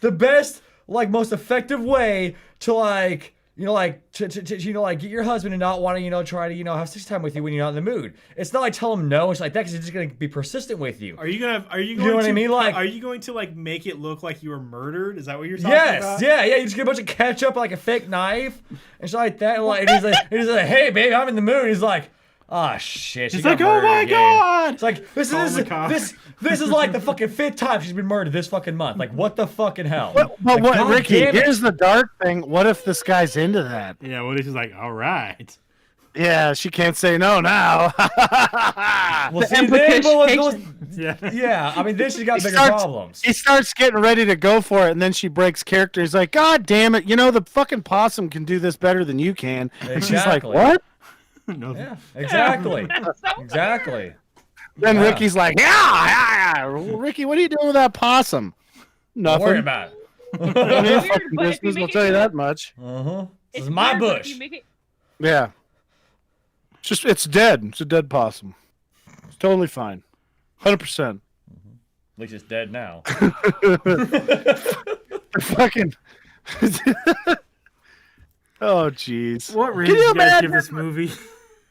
[SPEAKER 3] the best, like, most effective way to like, to get your husband to not want to, try to, have sex time with you when you're not in the mood. It's not like tell him no. It's like that because he's just gonna be persistent with you.
[SPEAKER 1] Are you going
[SPEAKER 3] know what I mean? Like-
[SPEAKER 1] are you going to like make it look like you were murdered? Is that what you're talking
[SPEAKER 3] Yes,
[SPEAKER 1] about?
[SPEAKER 3] yeah. You just get a bunch of ketchup, like a fake knife, and shit like that. And like, he's like, "Hey, babe, I'm in the mood." He's like, "Ah, shit."
[SPEAKER 1] He's
[SPEAKER 3] she got
[SPEAKER 1] like, "Oh
[SPEAKER 3] murdered
[SPEAKER 1] my
[SPEAKER 3] again."
[SPEAKER 1] god!"
[SPEAKER 3] It's like this
[SPEAKER 1] Calling
[SPEAKER 3] is
[SPEAKER 1] the cops.
[SPEAKER 3] this is like the fucking 5th time she's been murdered this fucking month. Like, what the fucking hell?
[SPEAKER 4] But
[SPEAKER 3] Like,
[SPEAKER 4] what,
[SPEAKER 3] God
[SPEAKER 4] Ricky,
[SPEAKER 3] damn it.
[SPEAKER 4] here's the dark thing. What if this guy's into that?
[SPEAKER 1] Yeah, what if he's like, all right.
[SPEAKER 4] Yeah, she can't say no now.
[SPEAKER 3] Well,
[SPEAKER 6] The
[SPEAKER 3] see, then,
[SPEAKER 6] implication.
[SPEAKER 1] Yeah.
[SPEAKER 3] yeah, I mean, then she's got
[SPEAKER 4] He
[SPEAKER 3] bigger
[SPEAKER 4] starts-
[SPEAKER 3] problems.
[SPEAKER 4] He starts getting ready to go for it, and then she breaks character. He's like, "God damn it! The fucking possum can do this better than you can." And she's like,
[SPEAKER 3] Exactly.
[SPEAKER 4] "What?"
[SPEAKER 1] No.
[SPEAKER 3] Yeah, exactly.
[SPEAKER 6] So
[SPEAKER 3] Exactly.
[SPEAKER 4] Then
[SPEAKER 3] Yeah.
[SPEAKER 4] Ricky's like, yeah. Ricky, what are you doing with that possum?
[SPEAKER 3] Don't worry
[SPEAKER 4] Nothing.
[SPEAKER 3] about it.
[SPEAKER 4] I mean,
[SPEAKER 6] Weird,
[SPEAKER 4] fucking
[SPEAKER 6] but if you
[SPEAKER 4] business,
[SPEAKER 6] make
[SPEAKER 4] I'll
[SPEAKER 6] it
[SPEAKER 4] tell you
[SPEAKER 6] good-
[SPEAKER 4] that much.
[SPEAKER 3] This
[SPEAKER 6] It's
[SPEAKER 3] is my
[SPEAKER 6] weird, but if
[SPEAKER 3] bush.
[SPEAKER 6] you make it-
[SPEAKER 4] Yeah. It's dead. It's a dead possum. It's totally fine. 100%.
[SPEAKER 3] At least it's dead now.
[SPEAKER 4] Fucking. Oh, jeez.
[SPEAKER 1] What
[SPEAKER 4] Can
[SPEAKER 1] rating
[SPEAKER 4] you
[SPEAKER 1] did you guys
[SPEAKER 4] imagine?
[SPEAKER 1] give this movie?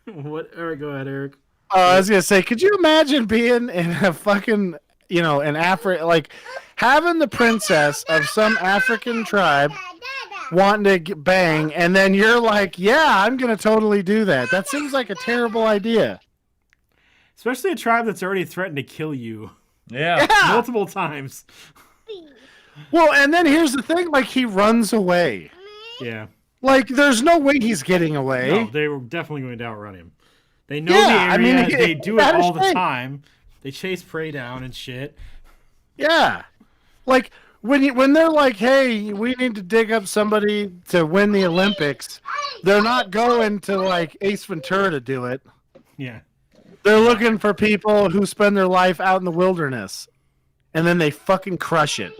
[SPEAKER 1] What? All right, go ahead, Eric.
[SPEAKER 4] I was gonna say, could you imagine being in a fucking, an like having the princess of some African tribe wanting to bang, and then you're like, yeah, I'm gonna totally do that. That seems like a terrible idea.
[SPEAKER 1] Especially a tribe that's already threatened to kill you
[SPEAKER 3] Yeah.
[SPEAKER 1] multiple times.
[SPEAKER 4] Well, and then here's the thing: like he runs away.
[SPEAKER 1] Yeah.
[SPEAKER 4] Like there's no way he's getting away.
[SPEAKER 1] No, they were definitely going to outrun him. They know
[SPEAKER 4] Yeah,
[SPEAKER 1] the
[SPEAKER 4] I
[SPEAKER 1] area.
[SPEAKER 4] mean,
[SPEAKER 1] they do it
[SPEAKER 4] that is
[SPEAKER 1] all the
[SPEAKER 4] right.
[SPEAKER 1] time. They chase prey down and shit.
[SPEAKER 4] Yeah, like when they're like, hey, we need to dig up somebody to win the Olympics, they're not going to like Ace Ventura to do it.
[SPEAKER 1] Yeah.
[SPEAKER 4] They're looking for people who spend their life out in the wilderness, and then they fucking crush it.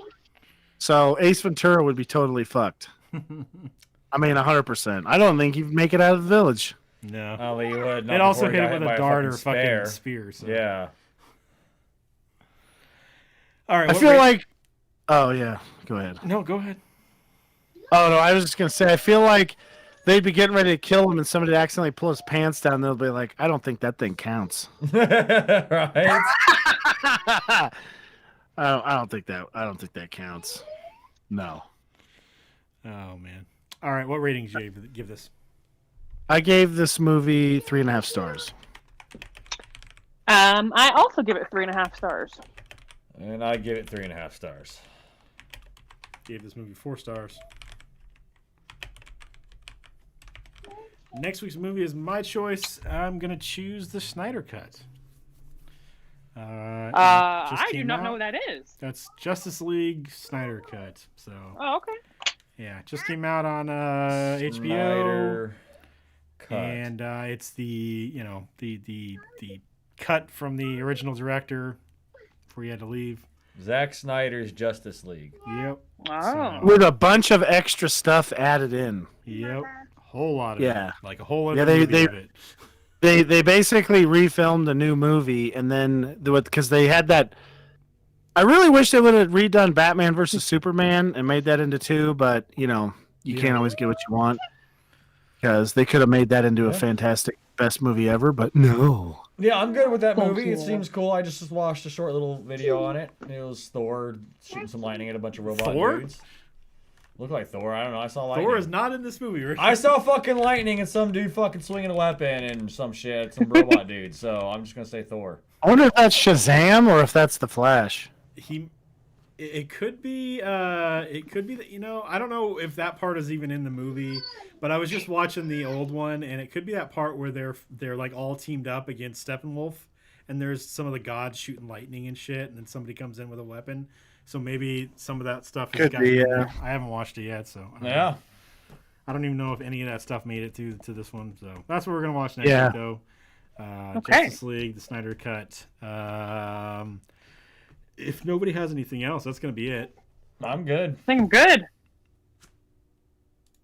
[SPEAKER 4] So Ace Ventura would be totally fucked. I mean, 100%. I don't think he'd make it out of the village.
[SPEAKER 1] No.
[SPEAKER 3] Oh, you would.
[SPEAKER 1] They'd also hit him with a dart or fucking
[SPEAKER 3] spear.
[SPEAKER 1] spear. So.
[SPEAKER 3] Yeah.
[SPEAKER 1] All right.
[SPEAKER 4] I
[SPEAKER 1] what
[SPEAKER 4] feel
[SPEAKER 1] rate-
[SPEAKER 4] like. Oh yeah, go ahead.
[SPEAKER 1] No, go ahead.
[SPEAKER 4] Oh no, I was just gonna say. I feel like they'd be getting ready to kill him, and somebody accidentally pull his pants down. They'll be like, "I don't think that thing counts."
[SPEAKER 3] Right.
[SPEAKER 4] I don't think that counts. No.
[SPEAKER 1] Oh man. All right. What rating did you give this?
[SPEAKER 4] I gave this movie 3.5 stars.
[SPEAKER 6] I also give it 3.5 stars.
[SPEAKER 3] And I give it 3.5 stars.
[SPEAKER 1] Gave this movie 4 stars. Next week's movie is my choice. I'm gonna choose the Snyder Cut. It just
[SPEAKER 6] I do
[SPEAKER 1] came
[SPEAKER 6] not know
[SPEAKER 1] out.
[SPEAKER 6] what that is.
[SPEAKER 1] That's Justice League Snyder Cut. So
[SPEAKER 6] Oh, okay.
[SPEAKER 1] yeah, it just came out on HBO,
[SPEAKER 3] Snyder Cut.
[SPEAKER 1] and it's the the cut from the original director before he had to leave.
[SPEAKER 3] Zack Snyder's Justice League.
[SPEAKER 1] Yep.
[SPEAKER 6] Oh.
[SPEAKER 4] With a bunch of extra stuff added in.
[SPEAKER 1] Yep. Whole lot of
[SPEAKER 4] Yeah.
[SPEAKER 1] it. Like a whole other
[SPEAKER 4] Yeah, they-
[SPEAKER 1] movie
[SPEAKER 4] they-
[SPEAKER 1] of it.
[SPEAKER 4] They basically refilmed a new movie, and then because they had that. I really wish they would have redone Batman versus Superman and made that into 2, but you
[SPEAKER 1] Yeah.
[SPEAKER 4] can't always get what you want, because they could have made that into a
[SPEAKER 3] Yeah.
[SPEAKER 4] fantastic best movie ever, but no.
[SPEAKER 3] Yeah, I'm good with that
[SPEAKER 6] Thank
[SPEAKER 3] movie. It
[SPEAKER 6] you.
[SPEAKER 3] seems cool. I just watched a short little video on it. It was Thor shooting some lightning at a bunch of robot
[SPEAKER 1] Thor?
[SPEAKER 3] dudes. Looked like Thor. I don't know. I saw lightning.
[SPEAKER 1] Thor is not in this movie, Rick.
[SPEAKER 3] I saw fucking lightning and some dude fucking swinging a weapon and some shit, some robot dude. So I'm just gonna say Thor.
[SPEAKER 4] I wonder if that's Shazam or if that's the Flash.
[SPEAKER 1] It could be that I don't know if that part is even in the movie, but I was just watching the old one, and it could be that part where they're like all teamed up against Steppenwolf, and there's some of the gods shooting lightning and shit, and then somebody comes in with a weapon. So maybe some of that stuff has
[SPEAKER 4] Could
[SPEAKER 1] gotten
[SPEAKER 4] be,
[SPEAKER 1] in
[SPEAKER 4] yeah.
[SPEAKER 1] there. I haven't watched it yet, so I don't know.
[SPEAKER 3] Yeah.
[SPEAKER 1] I don't even know if any of that stuff made it to this one. So that's what we're gonna watch next
[SPEAKER 4] Yeah.
[SPEAKER 1] week, though.
[SPEAKER 6] Okay.
[SPEAKER 1] Justice League, the Snyder Cut. If nobody has anything else, that's gonna be it.
[SPEAKER 3] I'm good.
[SPEAKER 6] I think I'm good.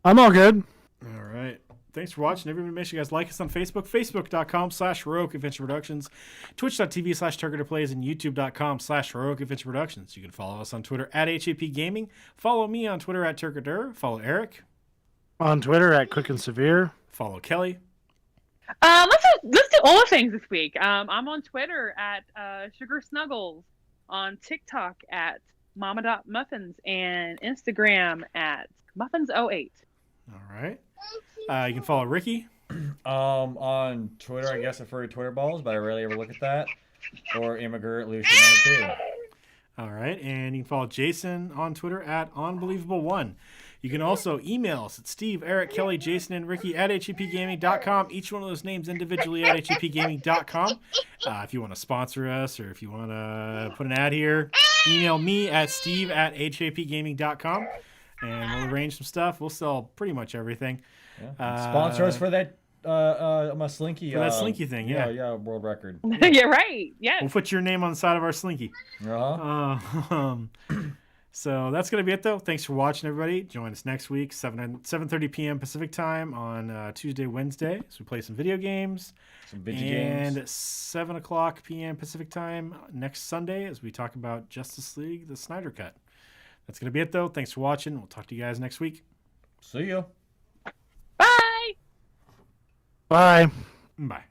[SPEAKER 4] I'm all good.
[SPEAKER 1] All right. Thanks for watching. Everybody, make sure you guys like us on Facebook, facebook.com/Heroic Adventure Productions, twitch.tv/TargetPlays, and youtube.com/Heroic Adventure Productions. You can follow us on Twitter @HAP Gaming. Follow me on Twitter @Turkadur. Follow Eric.
[SPEAKER 4] On Twitter @Quick and Severe.
[SPEAKER 1] Follow Kelly.
[SPEAKER 6] Let's do all the things this week. I'm on Twitter @Sugar Snuggles, on TikTok @Mama.Muffins, and Instagram @Muffins08.
[SPEAKER 1] All right. You can follow Ricky.
[SPEAKER 3] On Twitter, I guess I prefer Twitter balls, but I rarely ever look at that. Or Immigrant Lucian 2.
[SPEAKER 1] All right. And you can follow Jason on Twitter @Unbelievable1. You can also email us at Steve, Eric, Kelly, Jason, and Ricky @HAPgaming.com. Each one of those names individually @HAPgaming.com. If you want to sponsor us or if you want to put an ad here, email me at steve@HAPgaming.com. And we'll arrange some stuff. We'll sell pretty much everything.
[SPEAKER 3] Yeah. Sponsor us for that my slinky.
[SPEAKER 1] For that slinky thing, yeah.
[SPEAKER 3] Yeah, world record.
[SPEAKER 6] You're right. Yes.
[SPEAKER 1] We'll put your name on the side of our slinky.
[SPEAKER 3] Uh-huh.
[SPEAKER 1] So that's going to be it, though. Thanks for watching, everybody. Join us next week, 7:30 p.m. Pacific time on Tuesday, Wednesday. So we play some video games.
[SPEAKER 3] Some video games.
[SPEAKER 1] And 7 o'clock p.m. Pacific time next Sunday as we talk about Justice League, the Snyder Cut. That's going to be it, though. Thanks for watching. We'll talk to you guys next week.
[SPEAKER 3] See ya.
[SPEAKER 6] Bye.
[SPEAKER 4] Bye.
[SPEAKER 1] Bye.